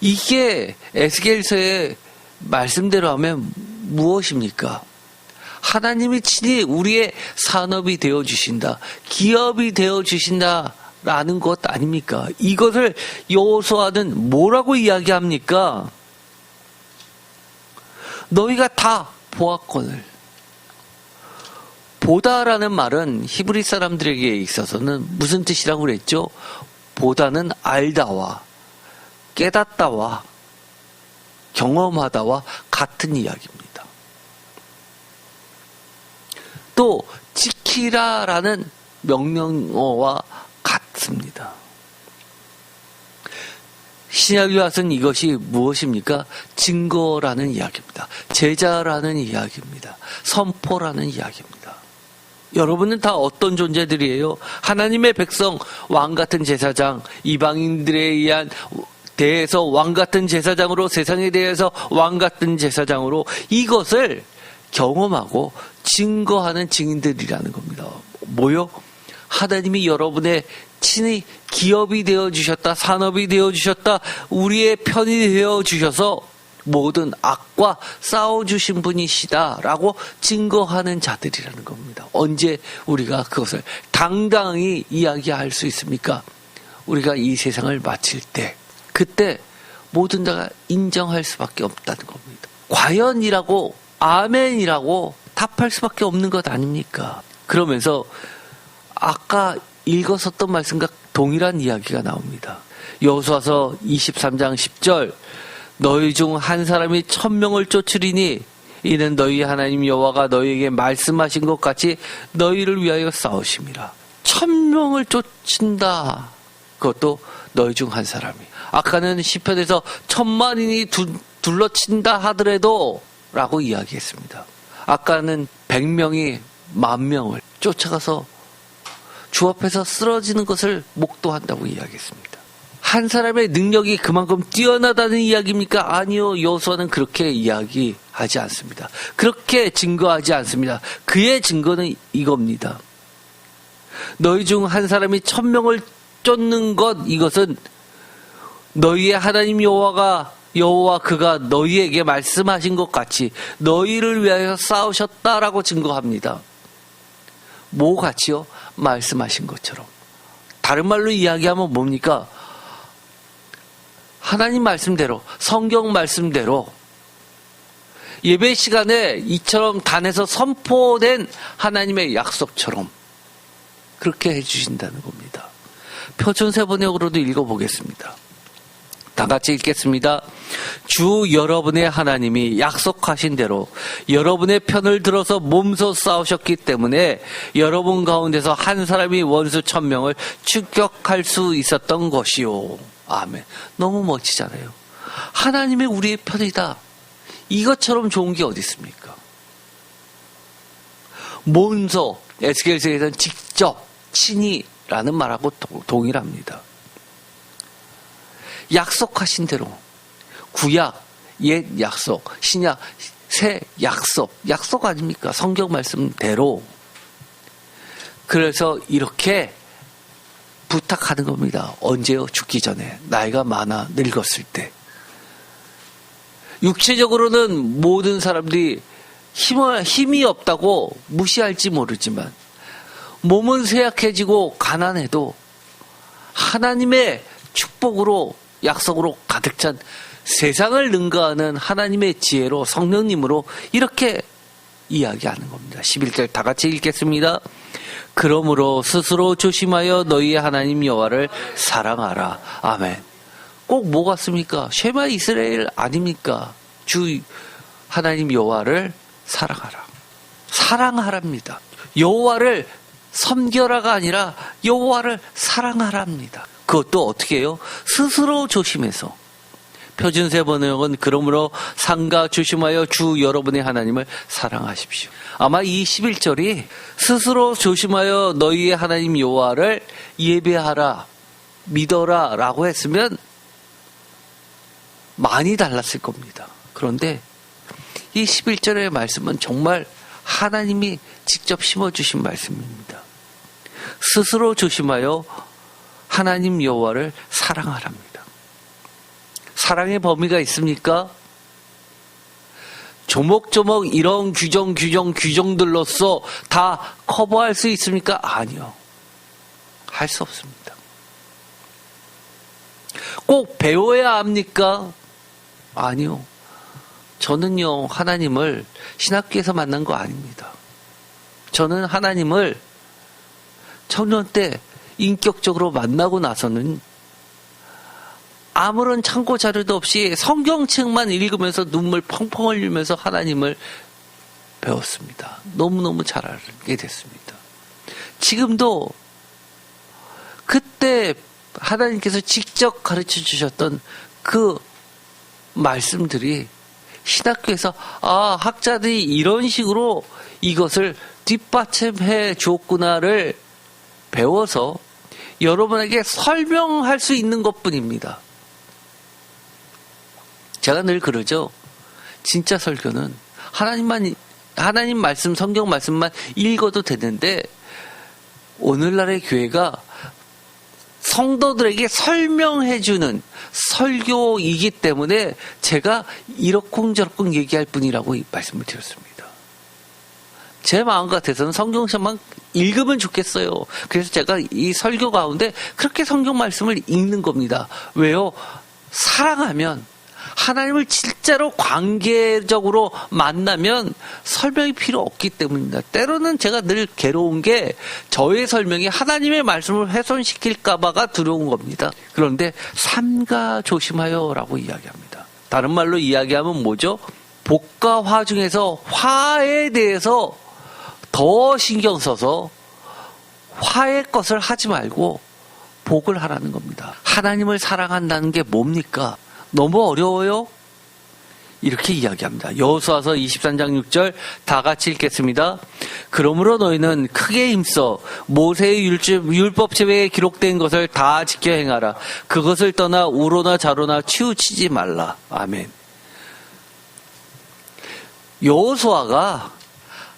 이게 에스겔서의 말씀대로 하면 무엇입니까? 하나님이 친히 우리의 산업이 되어주신다. 기업이 되어주신다라는 것 아닙니까? 이것을 여호수아는 뭐라고 이야기합니까? 너희가 다 보았거늘. 보다라는 말은 히브리 사람들에게 있어서는 무슨 뜻이라고 그랬죠? 보다는 알다와 깨닫다와 경험하다와 같은 이야기입니다. 또 지키라라는 명령어와 같습니다. 신약에 와서는 이것이 무엇입니까? 증거라는 이야기입니다. 제자라는 이야기입니다. 선포라는 이야기입니다. 여러분은 다 어떤 존재들이에요? 하나님의 백성, 왕같은 제사장, 이방인들에 의한 대해서 왕같은 제사장으로, 세상에 대해서 왕같은 제사장으로 이것을 경험하고 증거하는 증인들이라는 겁니다. 뭐요? 하나님이 여러분의 친히 기업이 되어주셨다, 산업이 되어주셨다, 우리의 편이 되어주셔서 모든 악과 싸워주신 분이시다라고 증거하는 자들이라는 겁니다. 언제 우리가 그것을 당당히 이야기할 수 있습니까? 우리가 이 세상을 마칠 때, 그때 모든 자가 인정할 수밖에 없다는 겁니다. 과연이라고, 아멘이라고 답할 수밖에 없는 것 아닙니까? 그러면서 아까 읽었었던 말씀과 동일한 이야기가 나옵니다. 여호수아서 23장 10절, 너희 중 한 사람이 1000명을 쫓으리니 이는 너희 하나님 여호와가 너희에게 말씀하신 것 같이 너희를 위하여 싸우심이라. 1000명을 쫓는다. 그것도 너희 중 한 사람이. 아까는 시편에서 1000만인이 둘러친다 하더라도 라고 이야기했습니다. 아까는 100명이 10,000명을 쫓아가서 주 앞에서 쓰러지는 것을 목도한다고 이야기했습니다. 한 사람의 능력이 그만큼 뛰어나다는 이야기입니까? 아니요. 여호수아는 그렇게 이야기하지 않습니다. 그렇게 증거하지 않습니다. 그의 증거는 이겁니다. 너희 중 한 사람이 1000명을 쫓는 것, 이것은 너희의 하나님 여호와 그가 너희에게 말씀하신 것 같이 너희를 위하여 싸우셨다라고 증거합니다. 뭐 같이요? 말씀하신 것처럼. 다른 말로 이야기하면 뭡니까? 하나님 말씀대로, 성경 말씀대로 예배 시간에 이처럼 단에서 선포된 하나님의 약속처럼 그렇게 해주신다는 겁니다. 표준세 번역으로도 읽어보겠습니다. 다 같이 읽겠습니다. 주 여러분의 하나님이 약속하신 대로 여러분의 편을 들어서 몸소 싸우셨기 때문에 여러분 가운데서 한 사람이 원수 1000명을 추격할 수 있었던 것이요. 아멘. 너무 멋지잖아요. 하나님의 우리의 편이다. 이것처럼 좋은 게 어디 있습니까? 몸소, 에스겔서에서는 직접, 친히라는 말하고 동일합니다. 약속하신 대로 구약, 옛 약속, 신약, 새 약속 아닙니까? 성경 말씀대로. 그래서 이렇게 부탁하는 겁니다. 언제요? 죽기 전에. 나이가 많아 늙었을 때. 육체적으로는 모든 사람들이 힘이 없다고 무시할지 모르지만 몸은 쇠약해지고 가난해도 하나님의 축복으로, 약속으로 가득 찬 세상을 능가하는 하나님의 지혜로, 성령님으로 이렇게 이야기하는 겁니다. 11절 다 같이 읽겠습니다. 그러므로 스스로 조심하여 너희의 하나님 여호와를 사랑하라. 아멘. 꼭 뭐 같습니까? 쉐마 이스라엘 아닙니까? 주 하나님 여호와를 사랑하라. 사랑하랍니다. 여호와를 섬겨라가 아니라 여호와를 사랑하랍니다. 그것도 어떻게 해요? 스스로 조심해서. 표준세 번역은 그러므로 삼가 조심하여 주 여러분의 하나님을 사랑하십시오. 아마 이 11절이 스스로 조심하여 너희의 하나님 여호와를 예배하라, 믿어라 라고 했으면 많이 달랐을 겁니다. 그런데 이 11절의 말씀은 정말 하나님이 직접 심어주신 말씀입니다. 스스로 조심하여 하나님 여호와를 사랑하랍니다. 사랑의 범위가 있습니까? 조목조목 이런 규정들로서 다 커버할 수 있습니까? 아니요. 할 수 없습니다. 꼭 배워야 합니까? 아니요. 저는요, 하나님을 신학교에서 만난 거 아닙니다. 저는 하나님을 청년 때 인격적으로 만나고 나서는 아무런 참고 자료도 없이 성경책만 읽으면서 눈물 펑펑 흘리면서 하나님을 배웠습니다. 너무너무 잘 알게 됐습니다. 지금도 그때 하나님께서 직접 가르쳐 주셨던 그 말씀들이 신학교에서 학자들이 이런 식으로 이것을 뒷받침해 줬구나를 배워서 여러분에게 설명할 수 있는 것뿐입니다. 제가 늘 그러죠. 진짜 설교는 하나님 말씀, 성경 말씀만 읽어도 되는데 오늘날의 교회가 성도들에게 설명해주는 설교이기 때문에 제가 이러쿵저러쿵 얘기할 뿐이라고 말씀을 드렸습니다. 제 마음 같아서는 성경책만 읽으면 좋겠어요. 그래서 제가 이 설교 가운데 그렇게 성경 말씀을 읽는 겁니다. 왜요? 사랑하면 하나님을 진짜로 관계적으로 만나면 설명이 필요 없기 때문입니다. 때로는 제가 늘 괴로운 게 저의 설명이 하나님의 말씀을 훼손시킬까봐가 두려운 겁니다. 그런데 삼가 조심하여 라고 이야기합니다. 다른 말로 이야기하면 뭐죠? 복과 화 중에서 화에 대해서 더 신경 써서 화의 것을 하지 말고 복을 하라는 겁니다. 하나님을 사랑한다는 게 뭡니까? 너무 어려워요? 이렇게 이야기합니다. 여호수아서 23장 6절 다 같이 읽겠습니다. 그러므로 너희는 크게 힘써 모세의 율법책에 기록된 것을 다 지켜 행하라. 그것을 떠나 우로나 좌로나 치우치지 말라. 아멘. 여호수아가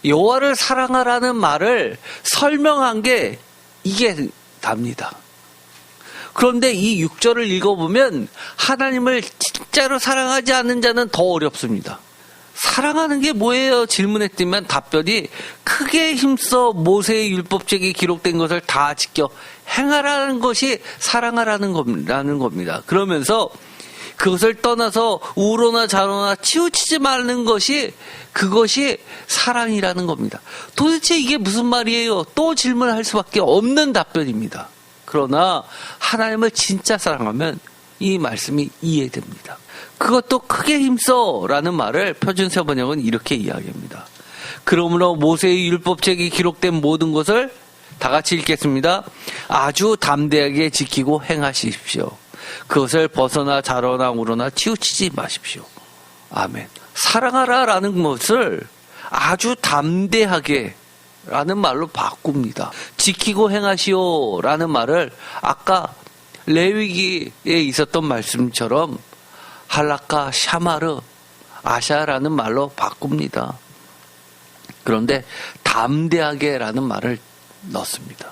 여호와를 사랑하라는 말을 설명한 게 이게 답니다. 그런데 이 6절을 읽어보면 하나님을 진짜로 사랑하지 않는 자는 더 어렵습니다. 사랑하는 게 뭐예요? 질문했더니 답변이 크게 힘써 모세의 율법책에 기록된 것을 다 지켜 행하라는 것이 사랑하라는 겁니다. 그러면서 그것을 떠나서 우로나 좌로나 치우치지 말는 것이 그것이 사랑이라는 겁니다. 도대체 이게 무슨 말이에요? 또 질문할 수밖에 없는 답변입니다. 그러나 하나님을 진짜 사랑하면 이 말씀이 이해됩니다. 그것도 크게 힘써라는 말을 표준세 번역은 이렇게 이야기합니다. 그러므로 모세의 율법책에 기록된 모든 것을 다 같이 읽겠습니다. 아주 담대하게 지키고 행하십시오. 그것을 벗어나 좌로나 우로나 치우치지 마십시오. 아멘. 사랑하라라는 것을 아주 담대하게 라는 말로 바꿉니다. 지키고 행하시오 라는 말을 아까 레위기에 있었던 말씀처럼 할라카, 샤마르, 아샤라는 말로 바꿉니다. 그런데 담대하게 라는 말을 넣습니다.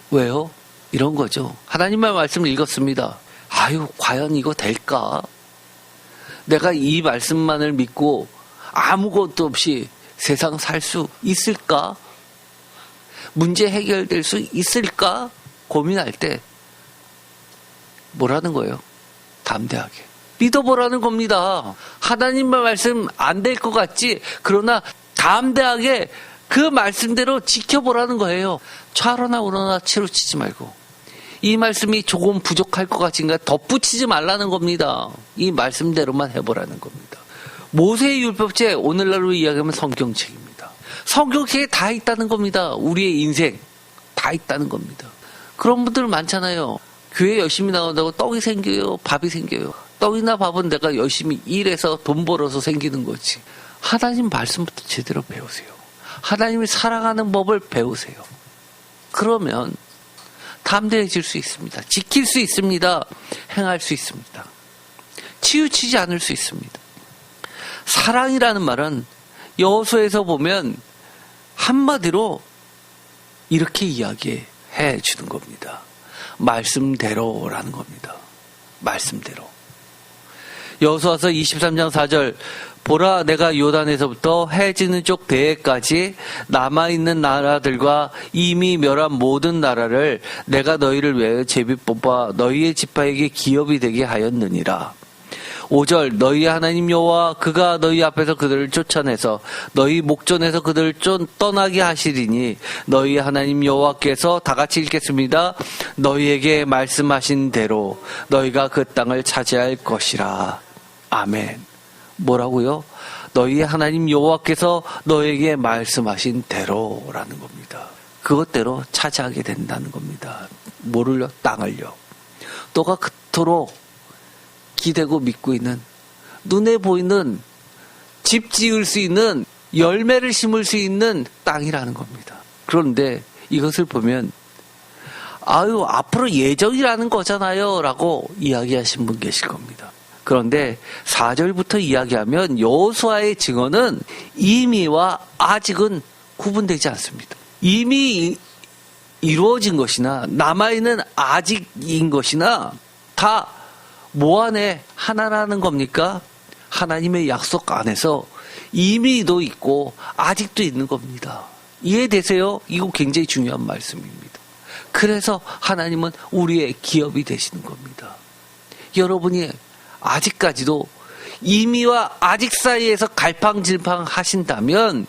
왜요? 이런 거죠. 하나님의 말씀을 읽었습니다. 과연 이거 될까? 내가 이 말씀만을 믿고 아무것도 없이 세상 살 수 있을까? 문제 해결될 수 있을까? 고민할 때 뭐라는 거예요? 담대하게 믿어보라는 겁니다. 하나님의 말씀 안 될 것 같지? 그러나 담대하게 그 말씀대로 지켜보라는 거예요. 좌로나 우로나 치우치지 말고 이 말씀이 조금 부족할 것 같은가 덧붙이지 말라는 겁니다. 이 말씀대로만 해보라는 겁니다. 모세의 율법책, 오늘날로 이야기하면 성경책입니다. 성경책에 다 있다는 겁니다. 우리의 인생 다 있다는 겁니다. 그런 분들 많잖아요. 교회 열심히 나온다고 떡이 생겨요, 밥이 생겨요. 떡이나 밥은 내가 열심히 일해서 돈 벌어서 생기는 거지. 하나님 말씀부터 제대로 배우세요. 하나님을 사랑하는 법을 배우세요. 그러면 담대해질 수 있습니다. 지킬 수 있습니다. 행할 수 있습니다. 치우치지 않을 수 있습니다. 사랑이라는 말은 여호수아에서 보면 한마디로 이렇게 이야기해 주는 겁니다. 말씀대로라는 겁니다. 말씀대로. 여호수아서 23장 4절 보라 내가 요단에서부터 해 지는 쪽 배에까지 남아있는 나라들과 이미 멸한 모든 나라를 내가 너희를 위하여 제비 뽑아 너희의 지파에게 기업이 되게 하였느니라. 5절 너희 하나님 여호와 그가 너희 앞에서 그들을 쫓아내서 너희 목전에서 그들을 떠나게 하시리니 너희 하나님 여호와께서 다같이 읽겠습니다. 너희에게 말씀하신 대로 너희가 그 땅을 차지할 것이라. 아멘. 뭐라고요? 너희 하나님 여호와께서 너에게 말씀하신 대로라는 겁니다. 그것대로 차지하게 된다는 겁니다. 뭐를요? 땅을요. 너가 그토록 기대고 믿고 있는, 눈에 보이는 집 지을 수 있는, 열매를 심을 수 있는 땅이라는 겁니다. 그런데 이것을 보면 앞으로 예정이라는 거잖아요 라고 이야기하신 분 계실 겁니다. 그런데 4절부터 이야기하면 여호수아의 증언은 이미와 아직은 구분되지 않습니다. 이미 이루어진 것이나 남아있는 아직인 것이나 다 뭐 안에 하나라는 겁니까? 하나님의 약속 안에서 이미도 있고 아직도 있는 겁니다. 이해되세요? 이거 굉장히 중요한 말씀입니다. 그래서 하나님은 우리의 기업이 되시는 겁니다. 여러분이 아직까지도 이미와 아직 사이에서 갈팡질팡 하신다면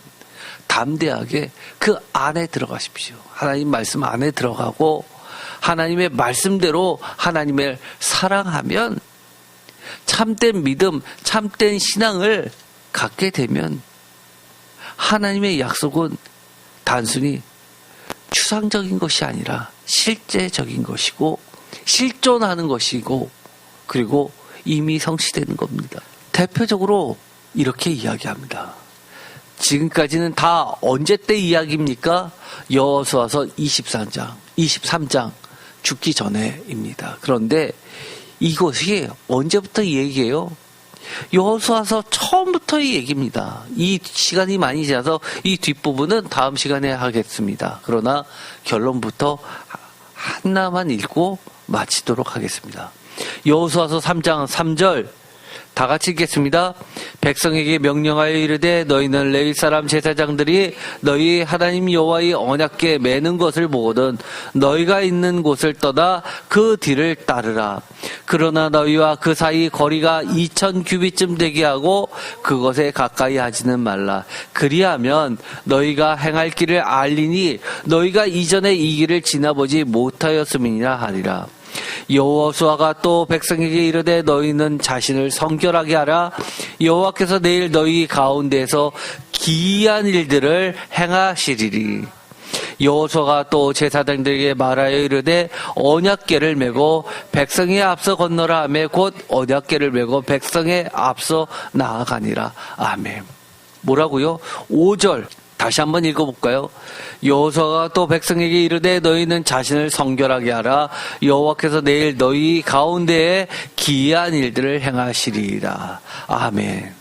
담대하게 그 안에 들어가십시오. 하나님 말씀 안에 들어가고 하나님의 말씀대로 하나님을 사랑하면 참된 믿음, 참된 신앙을 갖게 되면 하나님의 약속은 단순히 추상적인 것이 아니라 실제적인 것이고 실존하는 것이고 그리고 이미 성취되는 겁니다. 대표적으로 이렇게 이야기합니다. 지금까지는 다 언제 때 이야기입니까? 여호수아서 23장 죽기 전에입니다. 그런데 이것이 언제부터 이 얘기예요? 여호수아서 처음부터의 얘기입니다. 이 시간이 많이 지나서 이 뒷부분은 다음 시간에 하겠습니다. 그러나 결론부터 하나만 읽고 마치도록 하겠습니다. 여호수아서 3장 3절 다 같이 읽겠습니다. 백성에게 명령하여 이르되 너희는 레위 사람 제사장들이 너희 하나님 여호와의 언약궤 매는 것을 보거든 너희가 있는 곳을 떠나 그 뒤를 따르라. 그러나 너희와 그 사이 거리가 2000규빗쯤 되게 하고 그것에 가까이 하지는 말라. 그리하면 너희가 행할 길을 알리니 너희가 이전에 이 길을 지나보지 못하였음이니라 하리라. 여호수아가 또 백성에게 이르되 너희는 자신을 성결하게 하라. 여호와께서 내일 너희 가운데에서 기이한 일들을 행하시리리. 여호수아가 또 제사장들에게 말하여 이르되 언약궤를 메고 백성에 앞서 건너라 하며 곧 언약궤를 메고 백성에 앞서 나아가니라. 아멘. 뭐라고요? 5절 다시 한번 읽어볼까요? 여호수아가 또 백성에게 이르되 너희는 자신을 성결하게 하라. 여호와께서 내일 너희 가운데에 기이한 일들을 행하시리라. 아멘.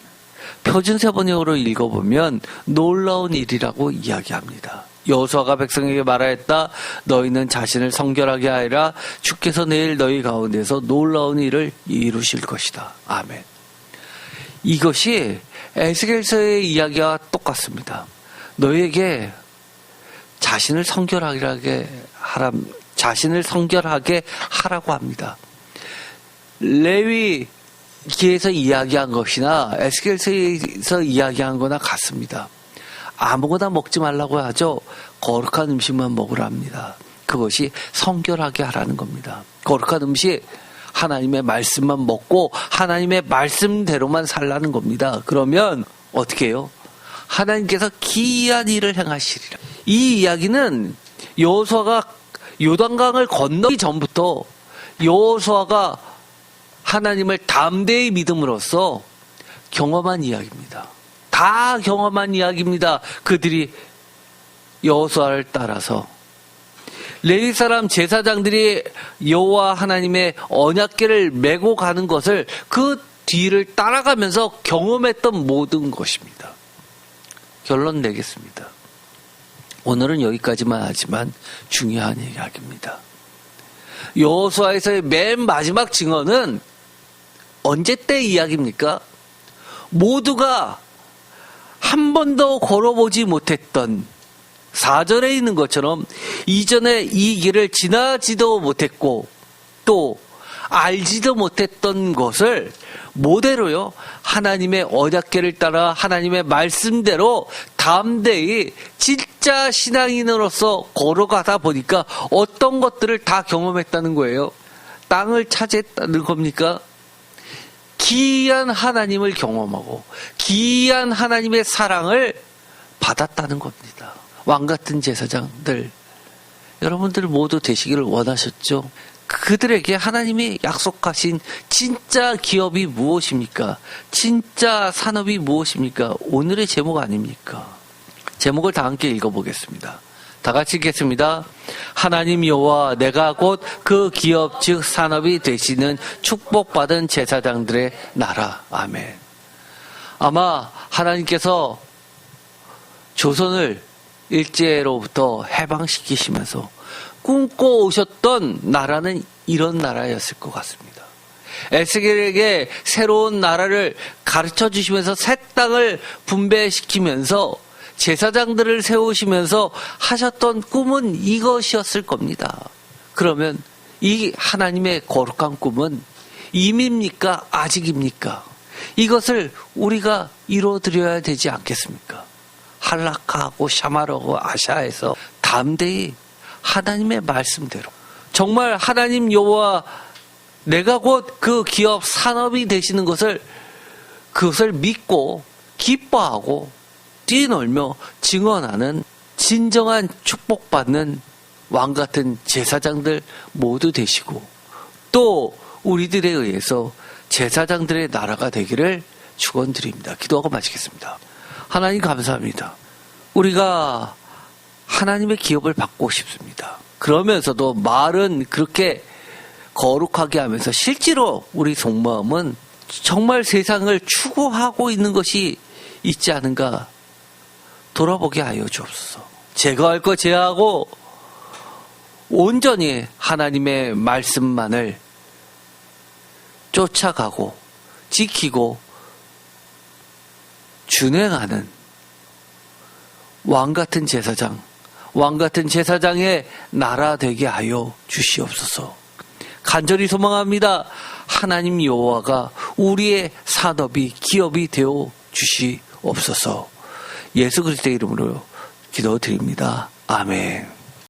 표준세 번역으로 읽어보면 놀라운 일이라고 이야기합니다. 여호수아가 백성에게 말하였다. 너희는 자신을 성결하게 하라. 주께서 내일 너희 가운데서 놀라운 일을 이루실 것이다. 아멘. 이것이 에스겔서의 이야기와 똑같습니다. 너희에게 자신을 성결하게 하라고 합니다. 레위기에서 이야기한 것이나 에스겔서에서 이야기한 거나 같습니다. 아무거나 먹지 말라고 하죠. 거룩한 음식만 먹으라 합니다. 그것이 성결하게 하라는 겁니다. 거룩한 음식, 하나님의 말씀만 먹고 하나님의 말씀대로만 살라는 겁니다. 그러면 어떻게 해요? 하나님께서 기이한 일을 행하시리라. 이 이야기는 여호수아가 요단강을 건너기 전부터 여호수아가 하나님을 담대히 믿음으로써 경험한 이야기입니다. 다 경험한 이야기입니다. 그들이 여호수아를 따라서 레위 사람 제사장들이 여호와 하나님의 언약궤를 메고 가는 것을 그 뒤를 따라가면서 경험했던 모든 것입니다. 결론 내겠습니다. 오늘은 여기까지만 하지만 중요한 이야기입니다. 여호수아에서의 맨 마지막 증언은 언제 때 이야기입니까? 모두가 한 번도 걸어보지 못했던 4절에 있는 것처럼 이전에 이 길을 지나지도 못했고 또 알지도 못했던 것을 모델로요, 하나님의 언약궤를 따라 하나님의 말씀대로 담대히 진짜 신앙인으로서 걸어가다 보니까 어떤 것들을 다 경험했다는 거예요. 땅을 차지했다는 겁니까? 기이한 하나님을 경험하고 기이한 하나님의 사랑을 받았다는 겁니다. 왕같은 제사장들, 여러분들 모두 되시기를 원하셨죠? 그들에게 하나님이 약속하신 진짜 기업이 무엇입니까? 진짜 산업이 무엇입니까? 오늘의 제목 아닙니까? 제목을 다 함께 읽어보겠습니다. 다 같이 읽겠습니다. 하나님 여호와, 내가 곧 그 기업 즉 산업이 되시는 축복받은 제사장들의 나라. 아멘. 아마 하나님께서 조선을 일제로부터 해방시키시면서 꿈꿔오셨던 나라는 이런 나라였을 것 같습니다. 에스겔에게 새로운 나라를 가르쳐 주시면서 새 땅을 분배시키면서 제사장들을 세우시면서 하셨던 꿈은 이것이었을 겁니다. 그러면 이 하나님의 거룩한 꿈은 임입니까? 아직입니까? 이것을 우리가 이루어드려야 되지 않겠습니까? 할라카하고 샤마르하고 아샤에서 담대히 하나님의 말씀대로 정말 하나님 여호와, 내가 곧 그 기업 산업이 되시는 것을, 그것을 믿고 기뻐하고 뛰놀며 증언하는 진정한 축복받는 왕같은 제사장들 모두 되시고 또 우리들에 의해서 제사장들의 나라가 되기를 축원드립니다. 기도하고 마치겠습니다. 하나님 감사합니다. 우리가 하나님의 기업을 받고 싶습니다. 그러면서도 말은 그렇게 거룩하게 하면서 실제로 우리 속마음은 정말 세상을 추구하고 있는 것이 있지 않은가 돌아보게 하여 주옵소서. 제거할 것 제하고 온전히 하나님의 말씀만을 쫓아가고 지키고 준행하는 왕같은 제사장, 왕같은 제사장의 나라 되게 하여 주시옵소서. 간절히 소망합니다. 하나님 여호와가 우리의 산업이 기업이 되어 주시옵소서. 예수 그리스도의 이름으로 기도드립니다. 아멘.